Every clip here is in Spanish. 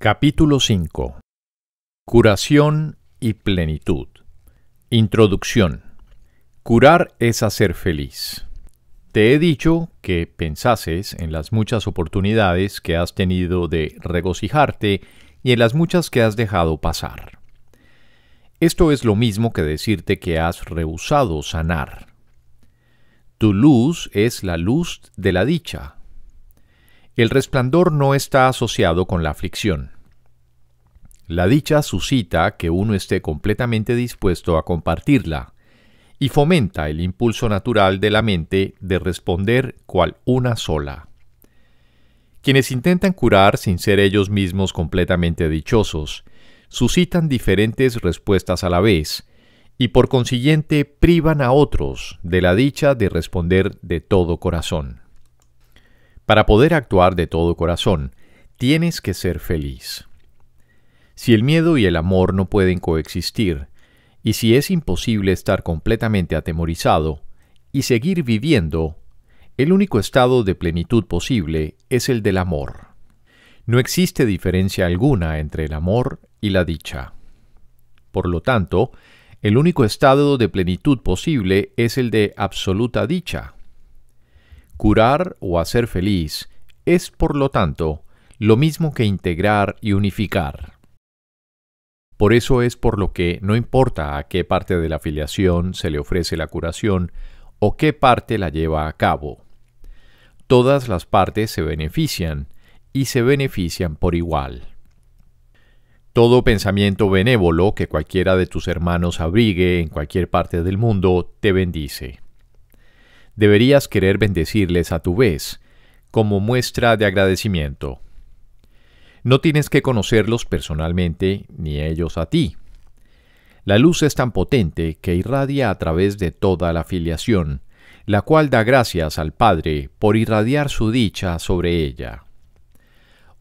Capítulo 5. Curación y plenitud. Introducción. Curar es hacer feliz. Te he dicho que pensases en las muchas oportunidades que has tenido de regocijarte y en las muchas que has dejado pasar. Esto es lo mismo que decirte que has rehusado sanar. Tu luz es la luz de la dicha. El resplandor no está asociado con la aflicción. La dicha suscita que uno esté completamente dispuesto a compartirla y fomenta el impulso natural de la mente de responder cual una sola. Quienes intentan curar sin ser ellos mismos completamente dichosos, suscitan diferentes respuestas a la vez y por consiguiente privan a otros de la dicha de responder de todo corazón. Para poder actuar de todo corazón, tienes que ser feliz. Si el miedo y el amor no pueden coexistir, y si es imposible estar completamente atemorizado y seguir viviendo, el único estado de plenitud posible es el del amor. No existe diferencia alguna entre el amor y la dicha. Por lo tanto, el único estado de plenitud posible es el de absoluta dicha. Curar o hacer feliz es, por lo tanto, lo mismo que integrar y unificar. Por eso es por lo que no importa a qué parte de la filiación se le ofrece la curación o qué parte la lleva a cabo. Todas las partes se benefician y se benefician por igual. Todo pensamiento benévolo que cualquiera de tus hermanos abrigue en cualquier parte del mundo te bendice. Deberías querer bendecirles a tu vez, como muestra de agradecimiento. No tienes que conocerlos personalmente, ni ellos a ti. La luz es tan potente que irradia a través de toda la filiación, la cual da gracias al Padre por irradiar su dicha sobre ella.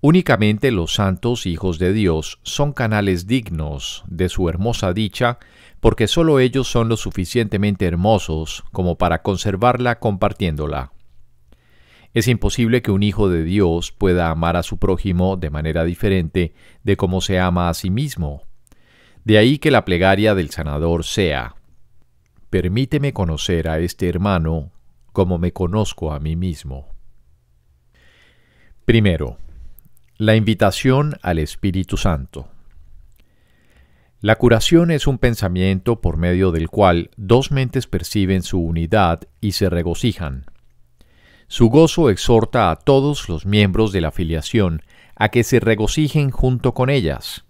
Únicamente los santos hijos de Dios son canales dignos de su hermosa dicha, porque sólo ellos son lo suficientemente hermosos como para conservarla compartiéndola. Es imposible que un hijo de Dios pueda amar a su prójimo de manera diferente de cómo se ama a sí mismo. De ahí que la plegaria del sanador sea: permíteme conocer a este hermano como me conozco a mí mismo. Primero, la invitación al Espíritu Santo. La curación es un pensamiento por medio del cual dos mentes perciben su unidad y se regocijan. Su gozo exhorta a todos los miembros de la filiación a que se regocijen junto con ellas,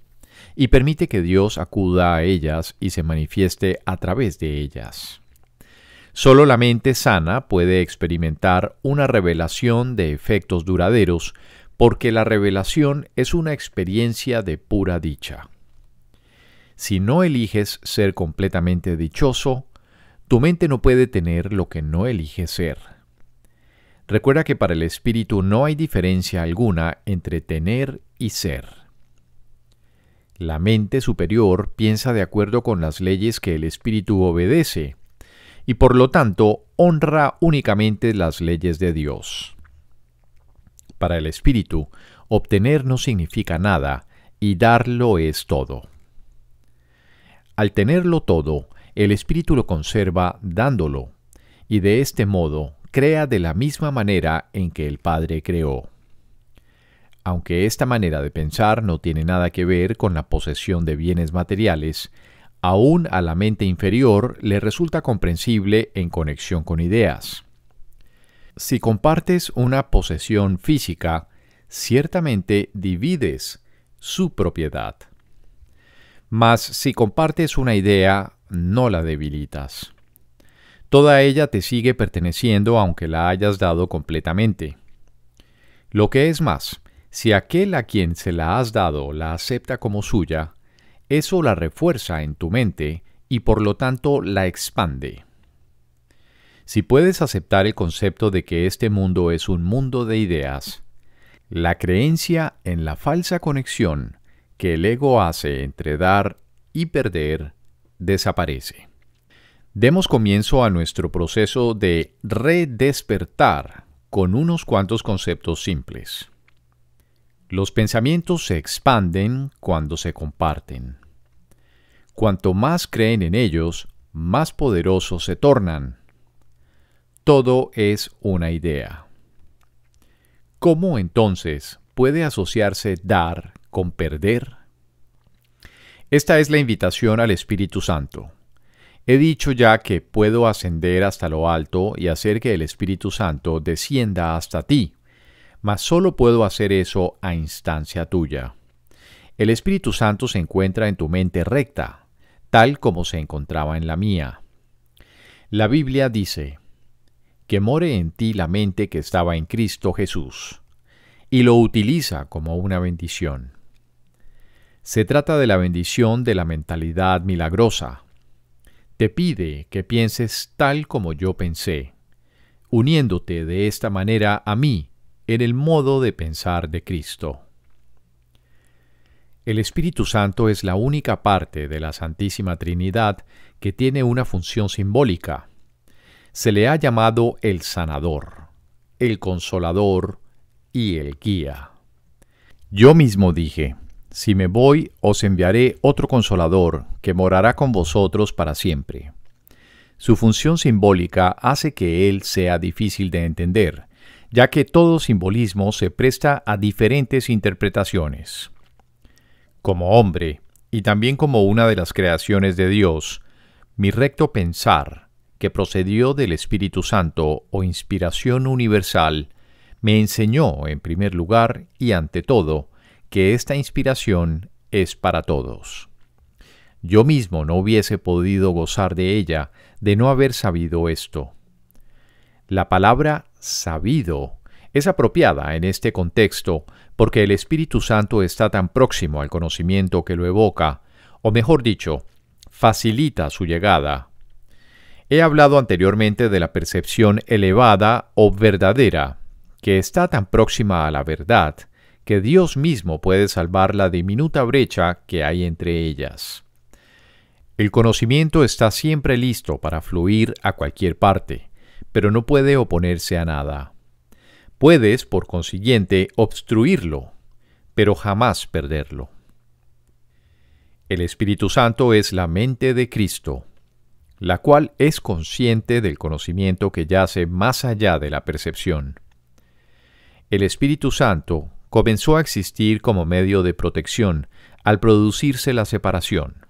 y permite que Dios acuda a ellas y se manifieste a través de ellas. Solo la mente sana puede experimentar una revelación de efectos duraderos, porque la revelación es una experiencia de pura dicha. Si no eliges ser completamente dichoso, tu mente no puede tener lo que no elige ser. Recuerda que para el espíritu no hay diferencia alguna entre tener y ser. La mente superior piensa de acuerdo con las leyes que el espíritu obedece, y por lo tanto honra únicamente las leyes de Dios. Para el espíritu, obtener no significa nada, y darlo es todo. Al tenerlo todo, el espíritu lo conserva dándolo, y de este modo crea de la misma manera en que el Padre creó. Aunque esta manera de pensar no tiene nada que ver con la posesión de bienes materiales, aún a la mente inferior le resulta comprensible en conexión con ideas. Si compartes una posesión física, ciertamente divides su propiedad. Mas si compartes una idea, no la debilitas. Toda ella te sigue perteneciendo aunque la hayas dado completamente. Lo que es más, si aquel a quien se la has dado la acepta como suya, eso la refuerza en tu mente y por lo tanto la expande. Si puedes aceptar el concepto de que este mundo es un mundo de ideas, la creencia en la falsa conexión que el ego hace entre dar y perder desaparece. Demos comienzo a nuestro proceso de redespertar con unos cuantos conceptos simples. Los pensamientos se expanden cuando se comparten. Cuanto más creen en ellos, más poderosos se tornan. Todo es una idea. ¿Cómo entonces puede asociarse dar con perder? Esta es la invitación al Espíritu Santo. He dicho ya que puedo ascender hasta lo alto y hacer que el Espíritu Santo descienda hasta ti, mas solo puedo hacer eso a instancia tuya. El Espíritu Santo se encuentra en tu mente recta, tal como se encontraba en la mía. La Biblia dice, que more en ti la mente que estaba en Cristo Jesús, y lo utiliza como una bendición. Se trata de la bendición de la mentalidad milagrosa. Te pide que pienses tal como yo pensé, uniéndote de esta manera a mí en el modo de pensar de Cristo. El Espíritu Santo es la única parte de la Santísima Trinidad que tiene una función simbólica. Se le ha llamado el sanador, el consolador y el guía. Yo mismo dije, si me voy, os enviaré otro consolador que morará con vosotros para siempre. Su función simbólica hace que él sea difícil de entender, ya que todo simbolismo se presta a diferentes interpretaciones. Como hombre, y también como una de las creaciones de Dios, mi recto pensar, que procedió del Espíritu Santo o inspiración universal, me enseñó, en primer lugar y ante todo, que esta inspiración es para todos. Yo mismo no hubiese podido gozar de ella de no haber sabido esto. La palabra sabido es apropiada en este contexto porque el Espíritu Santo está tan próximo al conocimiento que lo evoca, o mejor dicho, facilita su llegada. He hablado anteriormente de la percepción elevada o verdadera, que está tan próxima a la verdad que Dios mismo puede salvar la diminuta brecha que hay entre ellas. El conocimiento está siempre listo para fluir a cualquier parte, pero no puede oponerse a nada. Puedes, por consiguiente, obstruirlo, pero jamás perderlo. El Espíritu Santo es la mente de Cristo, la cual es consciente del conocimiento que yace más allá de la percepción. El Espíritu Santo comenzó a existir como medio de protección al producirse la separación,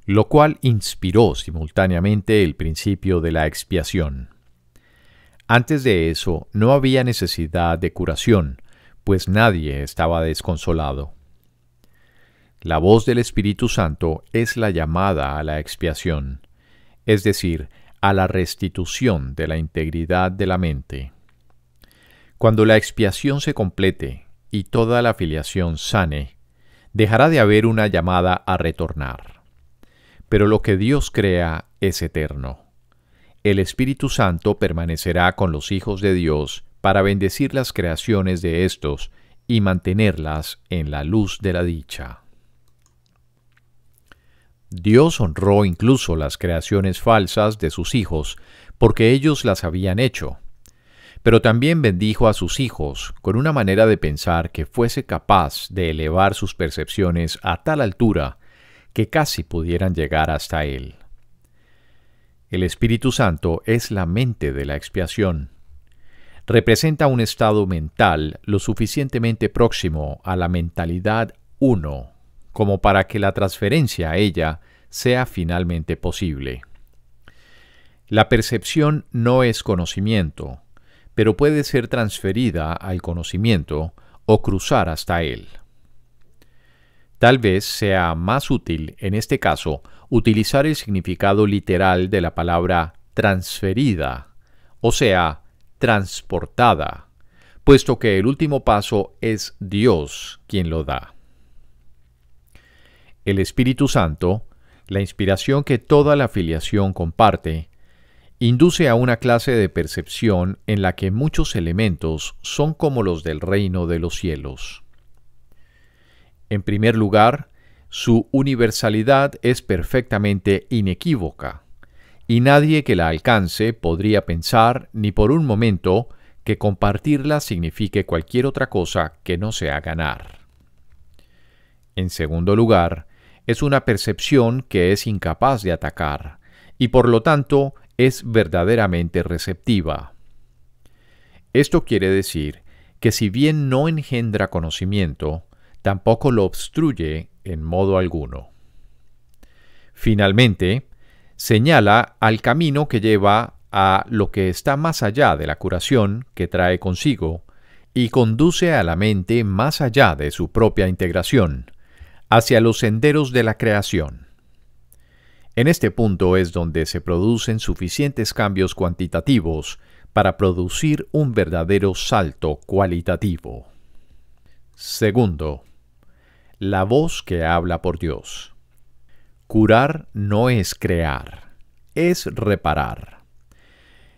lo cual inspiró simultáneamente el principio de la expiación. Antes de eso no había necesidad de curación, pues nadie estaba desconsolado. La voz del Espíritu Santo es la llamada a la expiación, es decir, a la restitución de la integridad de la mente. Cuando la expiación se complete y toda la filiación sane, dejará de haber una llamada a retornar. Pero lo que Dios crea es eterno. El Espíritu Santo permanecerá con los hijos de Dios para bendecir las creaciones de éstos y mantenerlas en la luz de la dicha. Dios honró incluso las creaciones falsas de sus hijos, porque ellos las habían hecho. Pero también bendijo a sus hijos con una manera de pensar que fuese capaz de elevar sus percepciones a tal altura que casi pudieran llegar hasta Él. El Espíritu Santo es la mente de la expiación. Representa un estado mental lo suficientemente próximo a la mentalidad uno, como para que la transferencia a ella sea finalmente posible. La percepción no es conocimiento, pero puede ser transferida al conocimiento o cruzar hasta él. Tal vez sea más útil, en este caso, utilizar el significado literal de la palabra transferida, o sea, transportada, puesto que el último paso es Dios quien lo da. El Espíritu Santo, la inspiración que toda la filiación comparte, induce a una clase de percepción en la que muchos elementos son como los del reino de los cielos. En primer lugar, su universalidad es perfectamente inequívoca, y nadie que la alcance podría pensar ni por un momento que compartirla signifique cualquier otra cosa que no sea ganar. En segundo lugar, es una percepción que es incapaz de atacar y por lo tanto es verdaderamente receptiva. Esto quiere decir que si bien no engendra conocimiento, tampoco lo obstruye en modo alguno. Finalmente, señala al camino que lleva a lo que está más allá de la curación que trae consigo y conduce a la mente más allá de su propia integración, hacia los senderos de la creación. En este punto es donde se producen suficientes cambios cuantitativos para producir un verdadero salto cualitativo. Segundo, la voz que habla por Dios. Curar no es crear, es reparar.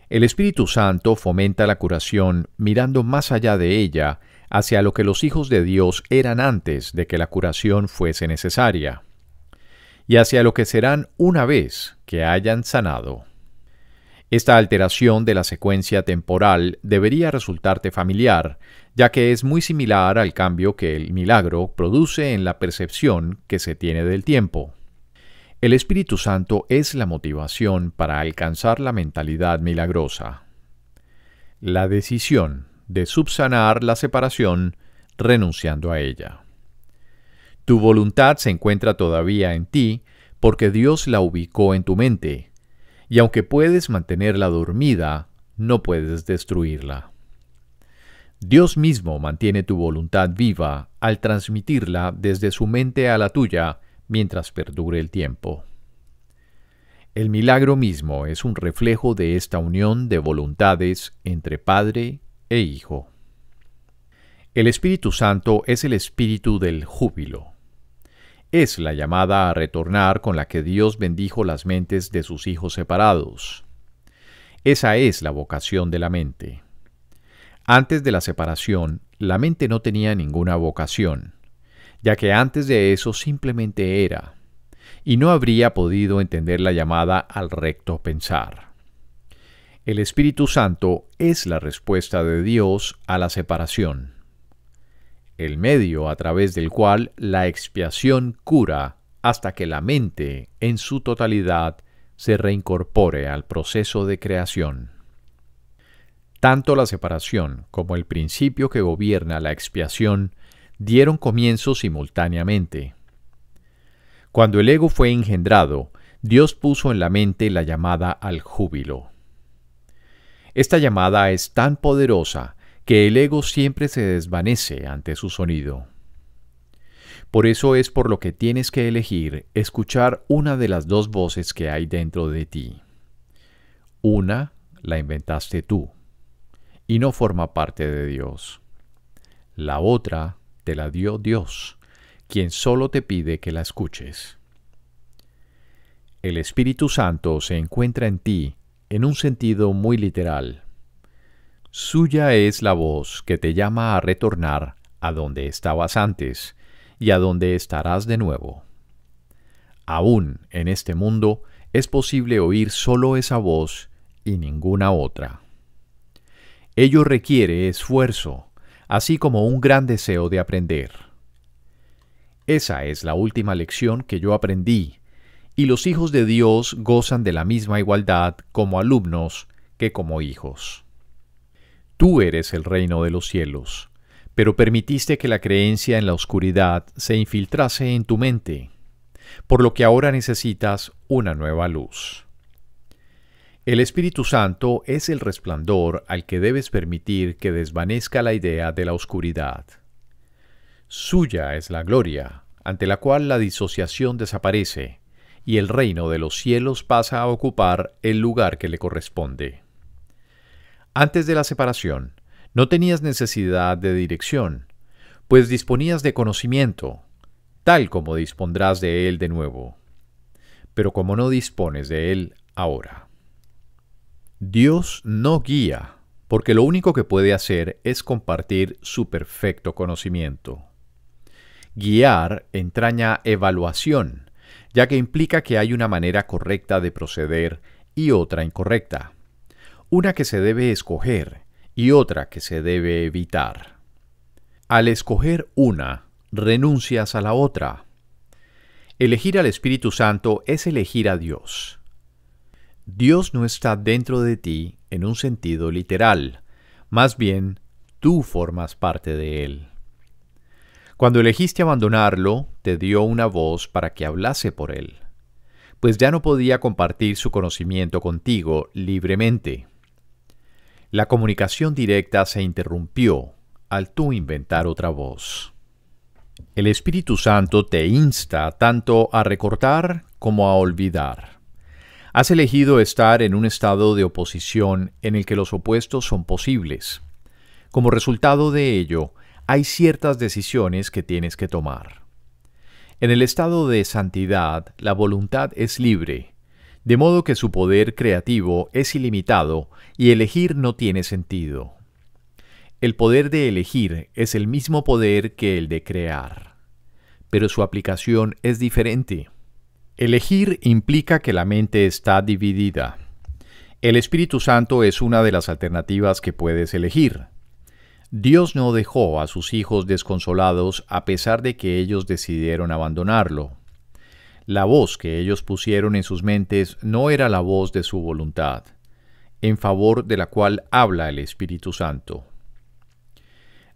El Espíritu Santo fomenta la curación mirando más allá de ella hacia lo que los hijos de Dios eran antes de que la curación fuese necesaria, y hacia lo que serán una vez que hayan sanado. Esta alteración de la secuencia temporal debería resultarte familiar, ya que es muy similar al cambio que el milagro produce en la percepción que se tiene del tiempo. El Espíritu Santo es la motivación para alcanzar la mentalidad milagrosa. La decisión de subsanar la separación renunciando a ella. Tu voluntad se encuentra todavía en ti porque Dios la ubicó en tu mente, y aunque puedes mantenerla dormida, no puedes destruirla. Dios mismo mantiene tu voluntad viva al transmitirla desde su mente a la tuya mientras perdure el tiempo. El milagro mismo es un reflejo de esta unión de voluntades entre Padre e Hijo. El Espíritu Santo es el espíritu del júbilo. Es la llamada a retornar con la que Dios bendijo las mentes de sus hijos separados. Esa es la vocación de la mente. Antes de la separación, la mente no tenía ninguna vocación, ya que antes de eso simplemente era, y no habría podido entender la llamada al recto pensar. El Espíritu Santo es la respuesta de Dios a la separación, el medio a través del cual la expiación cura hasta que la mente, en su totalidad, se reincorpore al proceso de creación. Tanto la separación como el principio que gobierna la expiación dieron comienzo simultáneamente. Cuando el ego fue engendrado, Dios puso en la mente la llamada al júbilo. Esta llamada es tan poderosa que el ego siempre se desvanece ante su sonido. Por eso es por lo que tienes que elegir escuchar una de las dos voces que hay dentro de ti. Una la inventaste tú, y no forma parte de Dios. La otra te la dio Dios, quien solo te pide que la escuches. El Espíritu Santo se encuentra en ti en un sentido muy literal. Suya es la voz que te llama a retornar a donde estabas antes y a donde estarás de nuevo. Aún en este mundo es posible oír solo esa voz y ninguna otra. Ello requiere esfuerzo, así como un gran deseo de aprender. Esa es la última lección que yo aprendí, y los hijos de Dios gozan de la misma igualdad como alumnos que como hijos. Tú eres el reino de los cielos, pero permitiste que la creencia en la oscuridad se infiltrase en tu mente, por lo que ahora necesitas una nueva luz. El Espíritu Santo es el resplandor al que debes permitir que desvanezca la idea de la oscuridad. Suya es la gloria, ante la cual la disociación desaparece, y el reino de los cielos pasa a ocupar el lugar que le corresponde. Antes de la separación, no tenías necesidad de dirección, pues disponías de conocimiento, tal como dispondrás de él de nuevo. Pero como no dispones de él ahora. Dios no guía, porque lo único que puede hacer es compartir su perfecto conocimiento. Guiar entraña evaluación, ya que implica que hay una manera correcta de proceder y otra incorrecta. Una que se debe escoger y otra que se debe evitar. Al escoger una, renuncias a la otra. Elegir al Espíritu Santo es elegir a Dios. Dios no está dentro de ti en un sentido literal, más bien tú formas parte de Él. Cuando elegiste abandonarlo, te dio una voz para que hablase por Él, pues ya no podía compartir su conocimiento contigo libremente. La comunicación directa se interrumpió al tú inventar otra voz. El Espíritu Santo te insta tanto a recordar como a olvidar. Has elegido estar en un estado de oposición en el que los opuestos son posibles. Como resultado de ello, hay ciertas decisiones que tienes que tomar. En el estado de santidad, la voluntad es libre, de modo que su poder creativo es ilimitado y elegir no tiene sentido. El poder de elegir es el mismo poder que el de crear, pero su aplicación es diferente. Elegir implica que la mente está dividida. El Espíritu Santo es una de las alternativas que puedes elegir. Dios no dejó a sus hijos desconsolados a pesar de que ellos decidieron abandonarlo. La voz que ellos pusieron en sus mentes no era la voz de su voluntad, en favor de la cual habla el Espíritu Santo.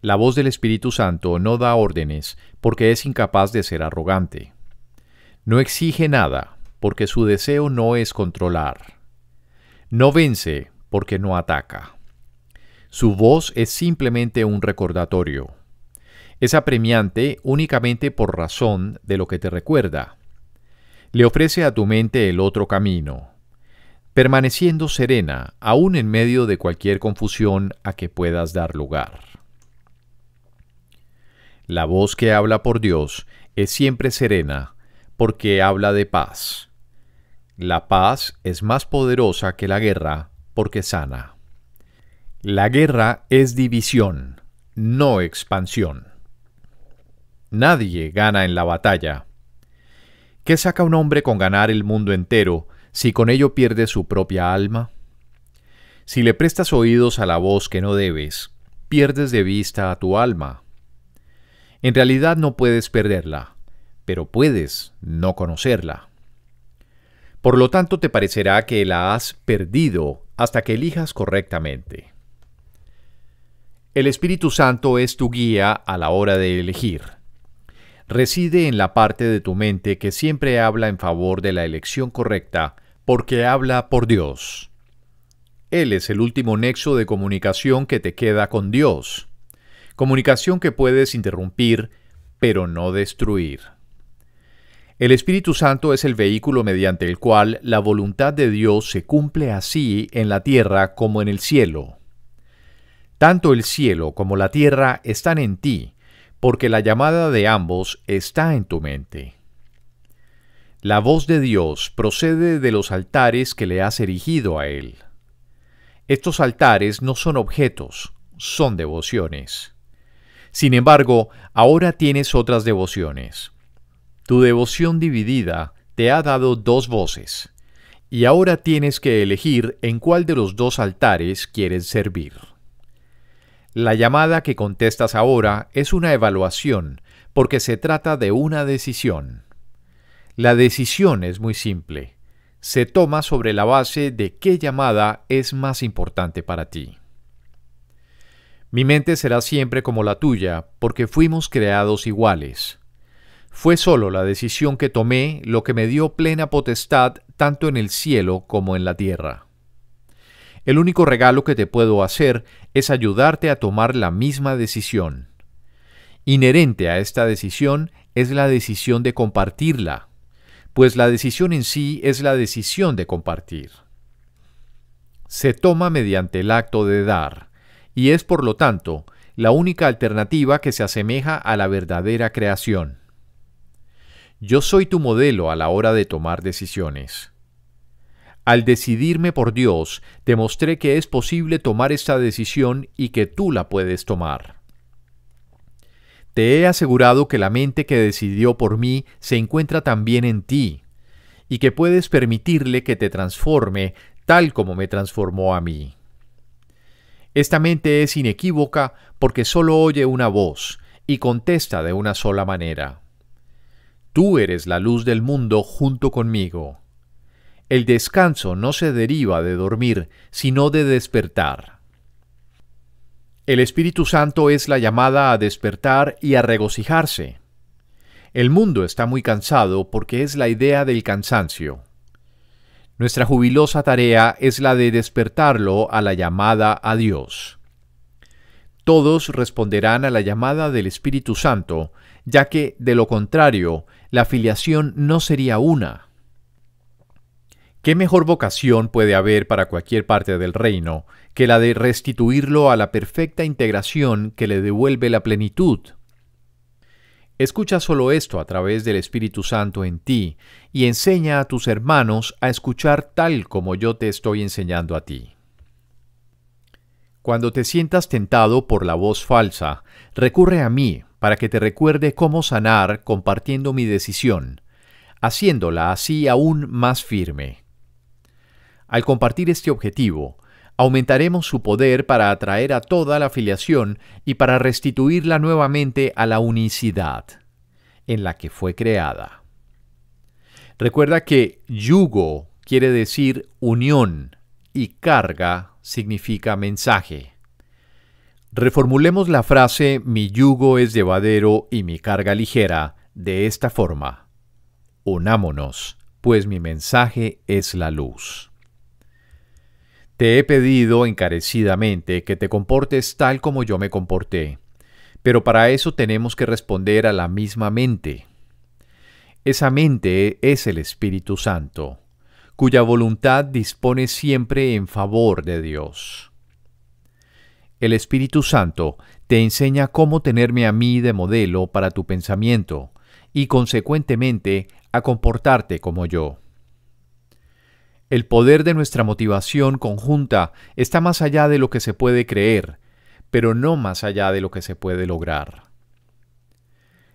La voz del Espíritu Santo no da órdenes porque es incapaz de ser arrogante. No exige nada porque su deseo no es controlar. No vence porque no ataca. Su voz es simplemente un recordatorio. Es apremiante únicamente por razón de lo que te recuerda. Le ofrece a tu mente el otro camino, permaneciendo serena aún en medio de cualquier confusión a que puedas dar lugar. La voz que habla por Dios es siempre serena, porque habla de paz. La paz es más poderosa que la guerra, porque sana. La guerra es división, no expansión. Nadie gana en la batalla. ¿Qué saca un hombre con ganar el mundo entero si con ello pierde su propia alma? Si le prestas oídos a la voz que no debes, pierdes de vista a tu alma. En realidad no puedes perderla, pero puedes no conocerla. Por lo tanto, te parecerá que la has perdido hasta que elijas correctamente. El Espíritu Santo es tu guía a la hora de elegir. Reside en la parte de tu mente que siempre habla en favor de la elección correcta, porque habla por Dios. Él es el último nexo de comunicación que te queda con Dios. Comunicación que puedes interrumpir, pero no destruir. El Espíritu Santo es el vehículo mediante el cual la voluntad de Dios se cumple así en la tierra como en el cielo. Tanto el cielo como la tierra están en ti, porque la llamada de ambos está en tu mente. La voz de Dios procede de los altares que le has erigido a Él. Estos altares no son objetos, son devociones. Sin embargo, ahora tienes otras devociones. Tu devoción dividida te ha dado dos voces, y ahora tienes que elegir en cuál de los dos altares quieres servir. La llamada que contestas ahora es una evaluación, porque se trata de una decisión. La decisión es muy simple. Se toma sobre la base de qué llamada es más importante para ti. Mi mente será siempre como la tuya, porque fuimos creados iguales. Fue solo la decisión que tomé lo que me dio plena potestad tanto en el cielo como en la tierra. El único regalo que te puedo hacer es ayudarte a tomar la misma decisión. Inherente a esta decisión es la decisión de compartirla, pues la decisión en sí es la decisión de compartir. Se toma mediante el acto de dar, y es por lo tanto la única alternativa que se asemeja a la verdadera creación. Yo soy tu modelo a la hora de tomar decisiones. Al decidirme por Dios, demostré que es posible tomar esta decisión y que tú la puedes tomar. Te he asegurado que la mente que decidió por mí se encuentra también en ti, y que puedes permitirle que te transforme tal como me transformó a mí. Esta mente es inequívoca porque solo oye una voz y contesta de una sola manera. Tú eres la luz del mundo junto conmigo. El descanso no se deriva de dormir, sino de despertar. El Espíritu Santo es la llamada a despertar y a regocijarse. El mundo está muy cansado porque es la idea del cansancio. Nuestra jubilosa tarea es la de despertarlo a la llamada a Dios. Todos responderán a la llamada del Espíritu Santo, ya que, de lo contrario, la filiación no sería una. ¿Qué mejor vocación puede haber para cualquier parte del reino que la de restituirlo a la perfecta integración que le devuelve la plenitud? Escucha solo esto a través del Espíritu Santo en ti y enseña a tus hermanos a escuchar tal como yo te estoy enseñando a ti. Cuando te sientas tentado por la voz falsa, recurre a mí para que te recuerde cómo sanar compartiendo mi decisión, haciéndola así aún más firme. Al compartir este objetivo, aumentaremos su poder para atraer a toda la filiación y para restituirla nuevamente a la unicidad en la que fue creada. Recuerda que yugo quiere decir unión y carga significa mensaje. Reformulemos la frase mi yugo es llevadero y mi carga ligera de esta forma. Unámonos, pues mi mensaje es la luz. Te he pedido encarecidamente que te comportes tal como yo me comporté, pero para eso tenemos que responder a la misma mente. Esa mente es el Espíritu Santo, cuya voluntad dispone siempre en favor de Dios. El Espíritu Santo te enseña cómo tenerme a mí de modelo para tu pensamiento y, consecuentemente, a comportarte como yo. El poder de nuestra motivación conjunta está más allá de lo que se puede creer, pero no más allá de lo que se puede lograr.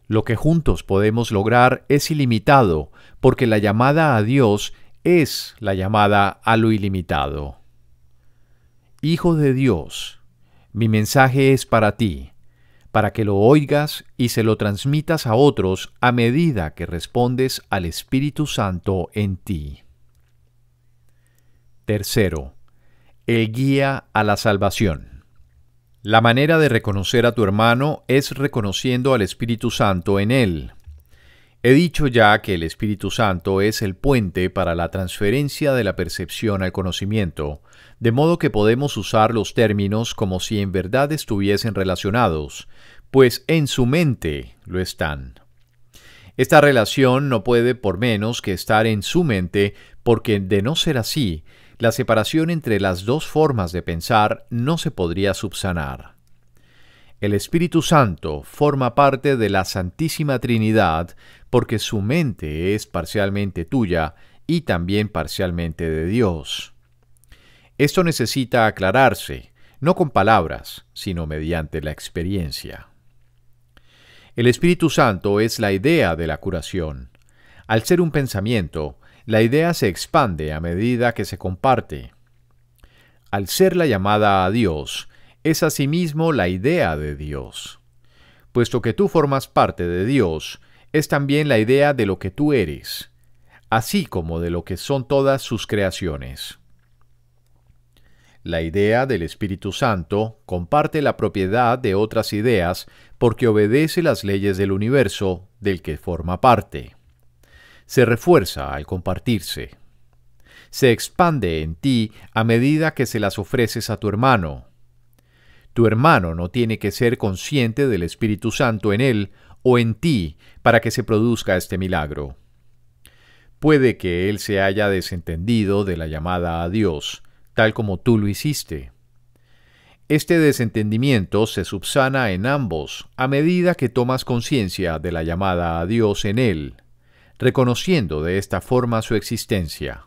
Lo que juntos podemos lograr es ilimitado, porque la llamada a Dios es la llamada a lo ilimitado. Hijo de Dios, mi mensaje es para ti, para que lo oigas y se lo transmitas a otros a medida que respondes al Espíritu Santo en ti. Tercero, el guía a la salvación. La manera de reconocer a tu hermano es reconociendo al Espíritu Santo en él. He dicho ya que el Espíritu Santo es el puente para la transferencia de la percepción al conocimiento, de modo que podemos usar los términos como si en verdad estuviesen relacionados, pues en su mente lo están. Esta relación no puede por menos que estar en su mente, porque de no ser así, la separación entre las dos formas de pensar no se podría subsanar. El Espíritu Santo forma parte de la Santísima Trinidad porque su mente es parcialmente tuya y también parcialmente de Dios. Esto necesita aclararse, no con palabras, sino mediante la experiencia. El Espíritu Santo es la idea de la curación. Al ser un pensamiento, la idea se expande a medida que se comparte. Al ser la llamada a Dios, es asimismo la idea de Dios. Puesto que tú formas parte de Dios, es también la idea de lo que tú eres, así como de lo que son todas sus creaciones. La idea del Espíritu Santo comparte la propiedad de otras ideas porque obedece las leyes del universo del que forma parte. Se refuerza al compartirse. Se expande en ti a medida que se las ofreces a tu hermano. Tu hermano no tiene que ser consciente del Espíritu Santo en él o en ti para que se produzca este milagro. Puede que él se haya desentendido de la llamada a Dios, tal como tú lo hiciste. Este desentendimiento se subsana en ambos a medida que tomas conciencia de la llamada a Dios en él, reconociendo de esta forma su existencia.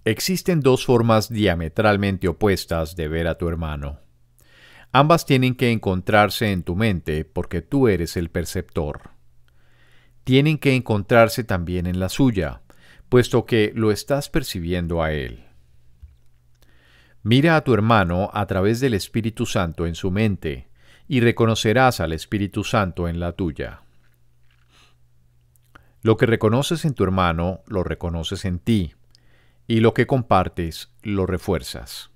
Existen dos formas diametralmente opuestas de ver a tu hermano. Ambas tienen que encontrarse en tu mente porque tú eres el perceptor. Tienen que encontrarse también en la suya, puesto que lo estás percibiendo a él. Mira a tu hermano a través del Espíritu Santo en su mente, y reconocerás al Espíritu Santo en la tuya. Lo que reconoces en tu hermano, lo reconoces en ti, y lo que compartes, lo refuerzas.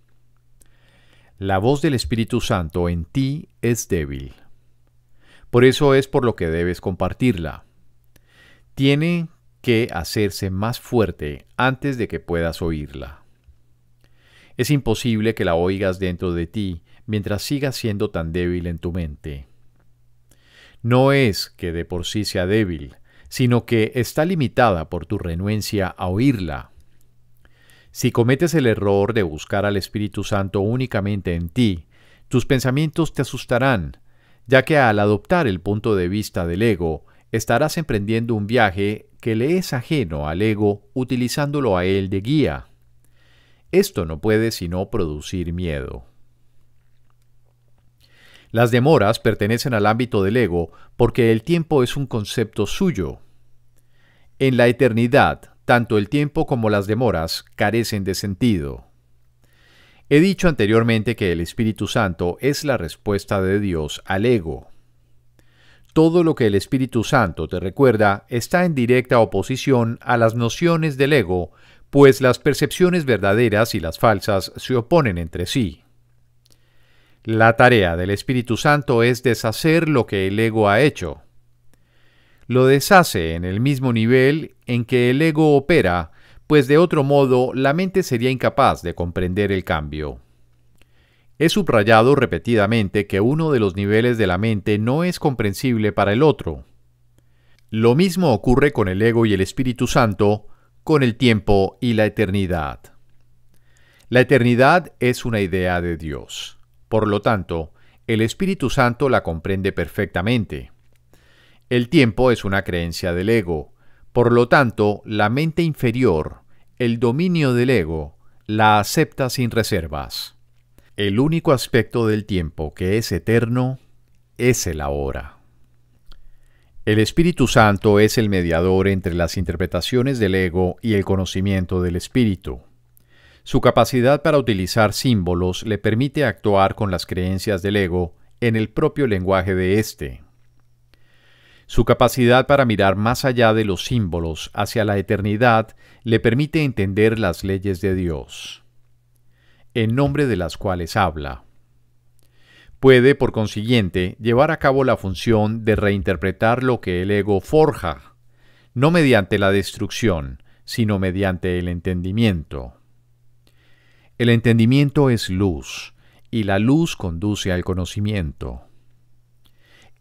La voz del Espíritu Santo en ti es débil. Por eso es por lo que debes compartirla. Tiene que hacerse más fuerte antes de que puedas oírla. Es imposible que la oigas dentro de ti mientras sigas siendo tan débil en tu mente. No es que de por sí sea débil, sino que está limitada por tu renuencia a oírla. Si cometes el error de buscar al Espíritu Santo únicamente en ti, tus pensamientos te asustarán, ya que al adoptar el punto de vista del ego, estarás emprendiendo un viaje que le es ajeno al ego utilizándolo a él de guía. Esto no puede sino producir miedo. Las demoras pertenecen al ámbito del ego porque el tiempo es un concepto suyo. En la eternidad, tanto el tiempo como las demoras carecen de sentido. He dicho anteriormente que el Espíritu Santo es la respuesta de Dios al ego. Todo lo que el Espíritu Santo te recuerda está en directa oposición a las nociones del ego, pues las percepciones verdaderas y las falsas se oponen entre sí. La tarea del Espíritu Santo es deshacer lo que el ego ha hecho. Lo deshace en el mismo nivel en que el ego opera, pues de otro modo la mente sería incapaz de comprender el cambio. He subrayado repetidamente que uno de los niveles de la mente no es comprensible para el otro. Lo mismo ocurre con el ego y el Espíritu Santo, con el tiempo y la eternidad. La eternidad es una idea de Dios. Por lo tanto, el Espíritu Santo la comprende perfectamente. El tiempo es una creencia del ego. Por lo tanto, la mente inferior, el dominio del ego, la acepta sin reservas. El único aspecto del tiempo que es eterno es el ahora. El Espíritu Santo es el mediador entre las interpretaciones del ego y el conocimiento del Espíritu. Su capacidad para utilizar símbolos le permite actuar con las creencias del ego en el propio lenguaje de éste. Su capacidad para mirar más allá de los símbolos hacia la eternidad le permite entender las leyes de Dios, en nombre de las cuales habla. Puede, por consiguiente, llevar a cabo la función de reinterpretar lo que el ego forja, no mediante la destrucción, sino mediante el entendimiento. El entendimiento es luz, y la luz conduce al conocimiento.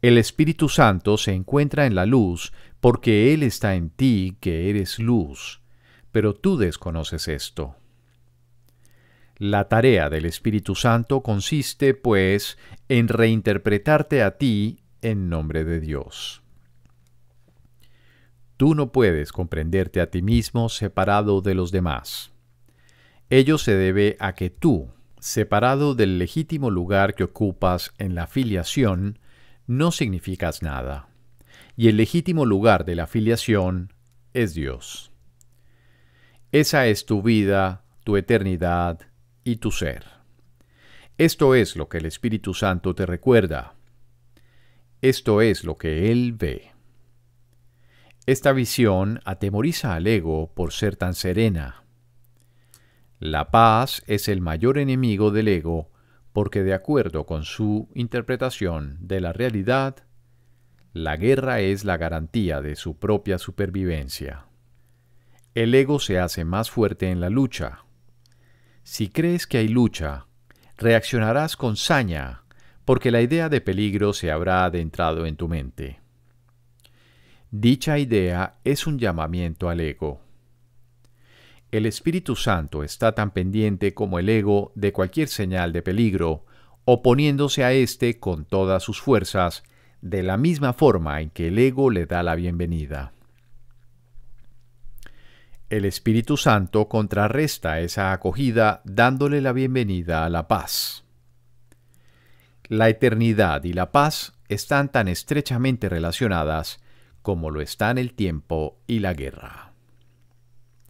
El Espíritu Santo se encuentra en la luz porque Él está en ti, que eres luz, pero tú desconoces esto. La tarea del Espíritu Santo consiste, pues, en reinterpretarte a ti en nombre de Dios. Tú no puedes comprenderte a ti mismo separado de los demás. Ello se debe a que tú, separado del legítimo lugar que ocupas en la filiación, no significas nada, y el legítimo lugar de la filiación es Dios. Esa es tu vida, tu eternidad y tu ser. Esto es lo que el Espíritu Santo te recuerda. Esto es lo que Él ve. Esta visión atemoriza al ego por ser tan serena. La paz es el mayor enemigo del ego porque de acuerdo con su interpretación de la realidad, la guerra es la garantía de su propia supervivencia. El ego se hace más fuerte en la lucha. Si crees que hay lucha, reaccionarás con saña, porque la idea de peligro se habrá adentrado en tu mente. Dicha idea es un llamamiento al ego. El Espíritu Santo está tan pendiente como el ego de cualquier señal de peligro, oponiéndose a éste con todas sus fuerzas, de la misma forma en que el ego le da la bienvenida. El Espíritu Santo contrarresta esa acogida dándole la bienvenida a la paz. La eternidad y la paz están tan estrechamente relacionadas como lo están el tiempo y la guerra.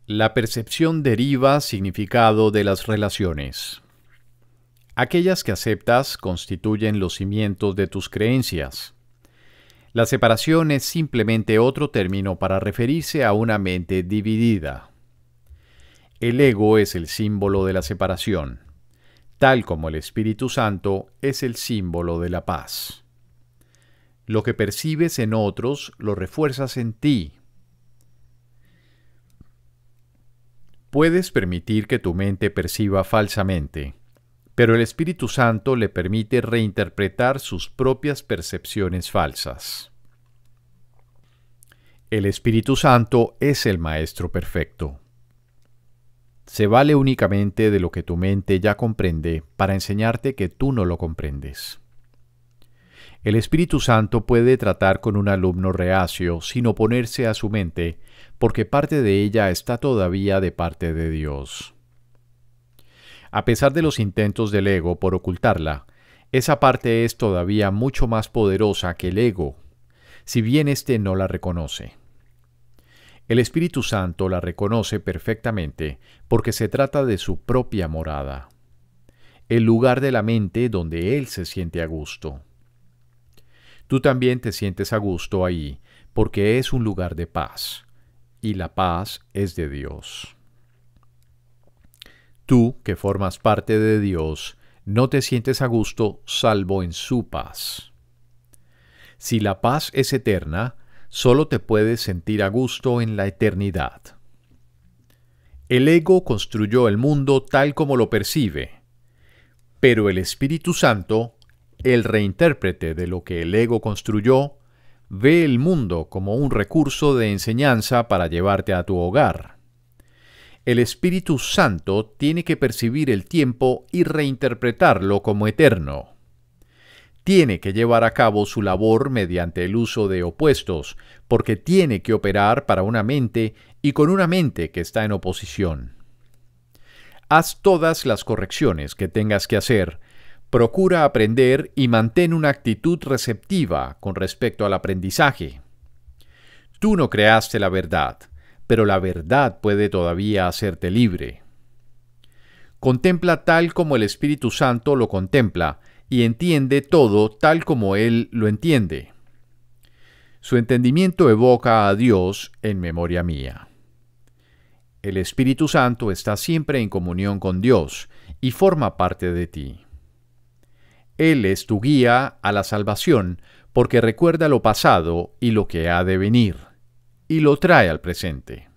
La percepción deriva significado de las relaciones. Aquellas que aceptas constituyen los cimientos de tus creencias. La separación es simplemente otro término para referirse a una mente dividida. El ego es el símbolo de la separación, tal como el Espíritu Santo es el símbolo de la paz. Lo que percibes en otros lo refuerzas en ti. Puedes permitir que tu mente perciba falsamente, pero el Espíritu Santo le permite reinterpretar sus propias percepciones falsas. El Espíritu Santo es el Maestro perfecto. Se vale únicamente de lo que tu mente ya comprende para enseñarte que tú no lo comprendes. El Espíritu Santo puede tratar con un alumno reacio sin oponerse a su mente, porque parte de ella está todavía de parte de Dios. A pesar de los intentos del ego por ocultarla, esa parte es todavía mucho más poderosa que el ego, si bien éste no la reconoce. El Espíritu Santo la reconoce perfectamente porque se trata de su propia morada, el lugar de la mente donde Él se siente a gusto. Tú también te sientes a gusto ahí porque es un lugar de paz, y la paz es de Dios. Tú, que formas parte de Dios, no te sientes a gusto salvo en su paz. Si la paz es eterna, solo te puedes sentir a gusto en la eternidad. El ego construyó el mundo tal como lo percibe, pero el Espíritu Santo, el reintérprete de lo que el ego construyó, ve el mundo como un recurso de enseñanza para llevarte a tu hogar. El Espíritu Santo tiene que percibir el tiempo y reinterpretarlo como eterno. Tiene que llevar a cabo su labor mediante el uso de opuestos, porque tiene que operar para una mente y con una mente que está en oposición. Haz todas las correcciones que tengas que hacer, procura aprender y mantén una actitud receptiva con respecto al aprendizaje. Tú no creaste la verdad, pero la verdad puede todavía hacerte libre. Contempla tal como el Espíritu Santo lo contempla y entiende todo tal como Él lo entiende. Su entendimiento evoca a Dios en memoria mía. El Espíritu Santo está siempre en comunión con Dios y forma parte de ti. Él es tu guía a la salvación porque recuerda lo pasado y lo que ha de venir, y lo trae al presente.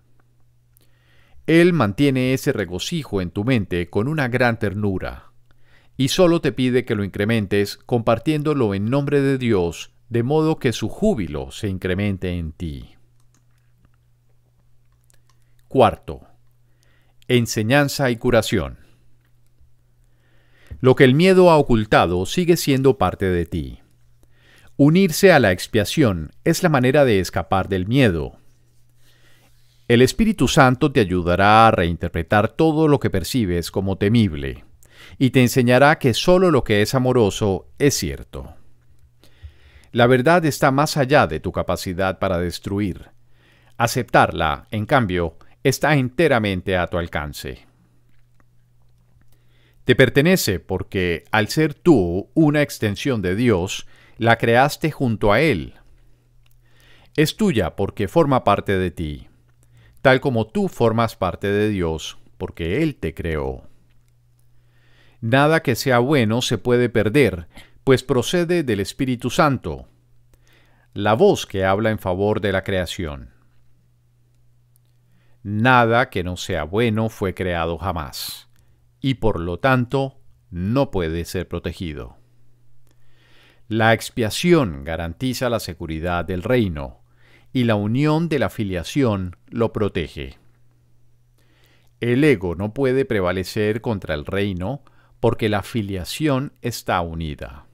Él mantiene ese regocijo en tu mente con una gran ternura, y solo te pide que lo incrementes compartiéndolo en nombre de Dios, de modo que su júbilo se incremente en ti. Cuarto, enseñanza y curación. Lo que el miedo ha ocultado sigue siendo parte de ti. Unirse a la expiación es la manera de escapar del miedo. El Espíritu Santo te ayudará a reinterpretar todo lo que percibes como temible, y te enseñará que solo lo que es amoroso es cierto. La verdad está más allá de tu capacidad para destruir. Aceptarla, en cambio, está enteramente a tu alcance. Te pertenece porque, al ser tú una extensión de Dios, la creaste junto a Él. Es tuya porque forma parte de ti, tal como tú formas parte de Dios porque Él te creó. Nada que sea bueno se puede perder, pues procede del Espíritu Santo, la voz que habla en favor de la creación. Nada que no sea bueno fue creado jamás, y por lo tanto no puede ser protegido. La expiación garantiza la seguridad del reino, y la unión de la filiación lo protege. El ego no puede prevalecer contra el reino porque la filiación está unida.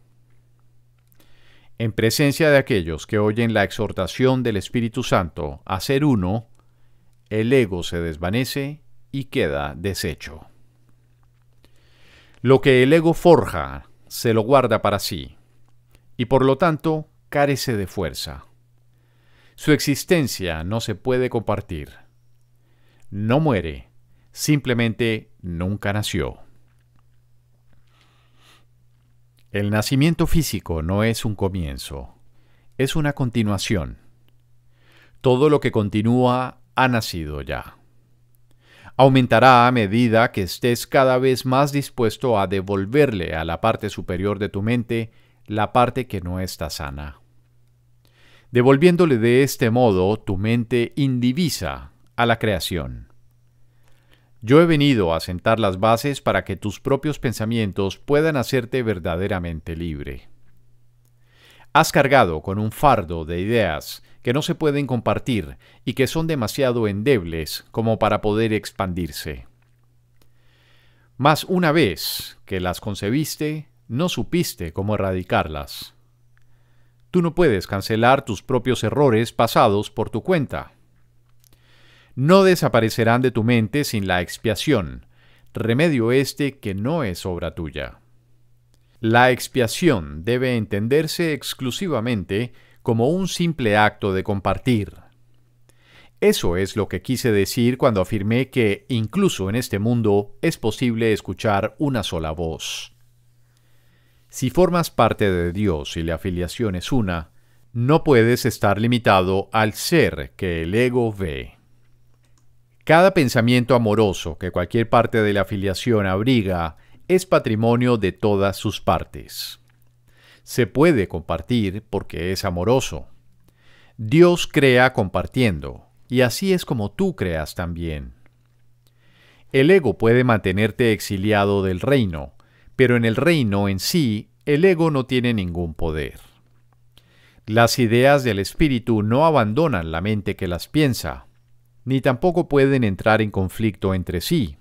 En presencia de aquellos que oyen la exhortación del Espíritu Santo a ser uno, el ego se desvanece y queda deshecho. Lo que el ego forja, se lo guarda para sí, y por lo tanto carece de fuerza. Su existencia no se puede compartir. No muere, simplemente nunca nació. El nacimiento físico no es un comienzo, es una continuación. Todo lo que continúa ha nacido ya. Aumentará a medida que estés cada vez más dispuesto a devolverle a la parte superior de tu mente la parte que no está sana. Devolviéndole de este modo tu mente indivisa a la creación. Yo he venido a sentar las bases para que tus propios pensamientos puedan hacerte verdaderamente libre. Has cargado con un fardo de ideas que no se pueden compartir y que son demasiado endebles como para poder expandirse. Mas una vez que las concebiste, no supiste cómo erradicarlas. Tú no puedes cancelar tus propios errores pasados por tu cuenta. No desaparecerán de tu mente sin la expiación, remedio este que no es obra tuya. La expiación debe entenderse exclusivamente como un simple acto de compartir. Eso es lo que quise decir cuando afirmé que incluso en este mundo es posible escuchar una sola voz. Si formas parte de Dios y la afiliación es una, no puedes estar limitado al ser que el ego ve. Cada pensamiento amoroso que cualquier parte de la afiliación abriga es patrimonio de todas sus partes. Se puede compartir porque es amoroso. Dios crea compartiendo, y así es como tú creas también. El ego puede mantenerte exiliado del reino, pero en el reino en sí, el ego no tiene ningún poder. Las ideas del espíritu no abandonan la mente que las piensa, ni tampoco pueden entrar en conflicto entre sí.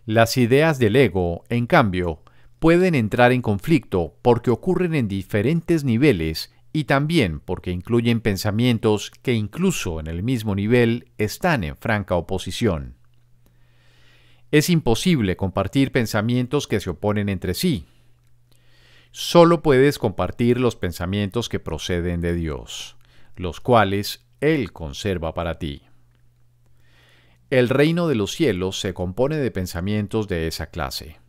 Las ideas del ego, en cambio, pueden entrar en conflicto porque ocurren en diferentes niveles y también porque incluyen pensamientos que incluso en el mismo nivel están en franca oposición. Es imposible compartir pensamientos que se oponen entre sí. Solo puedes compartir los pensamientos que proceden de Dios, los cuales Él conserva para ti. El reino de los cielos se compone de pensamientos de esa clase.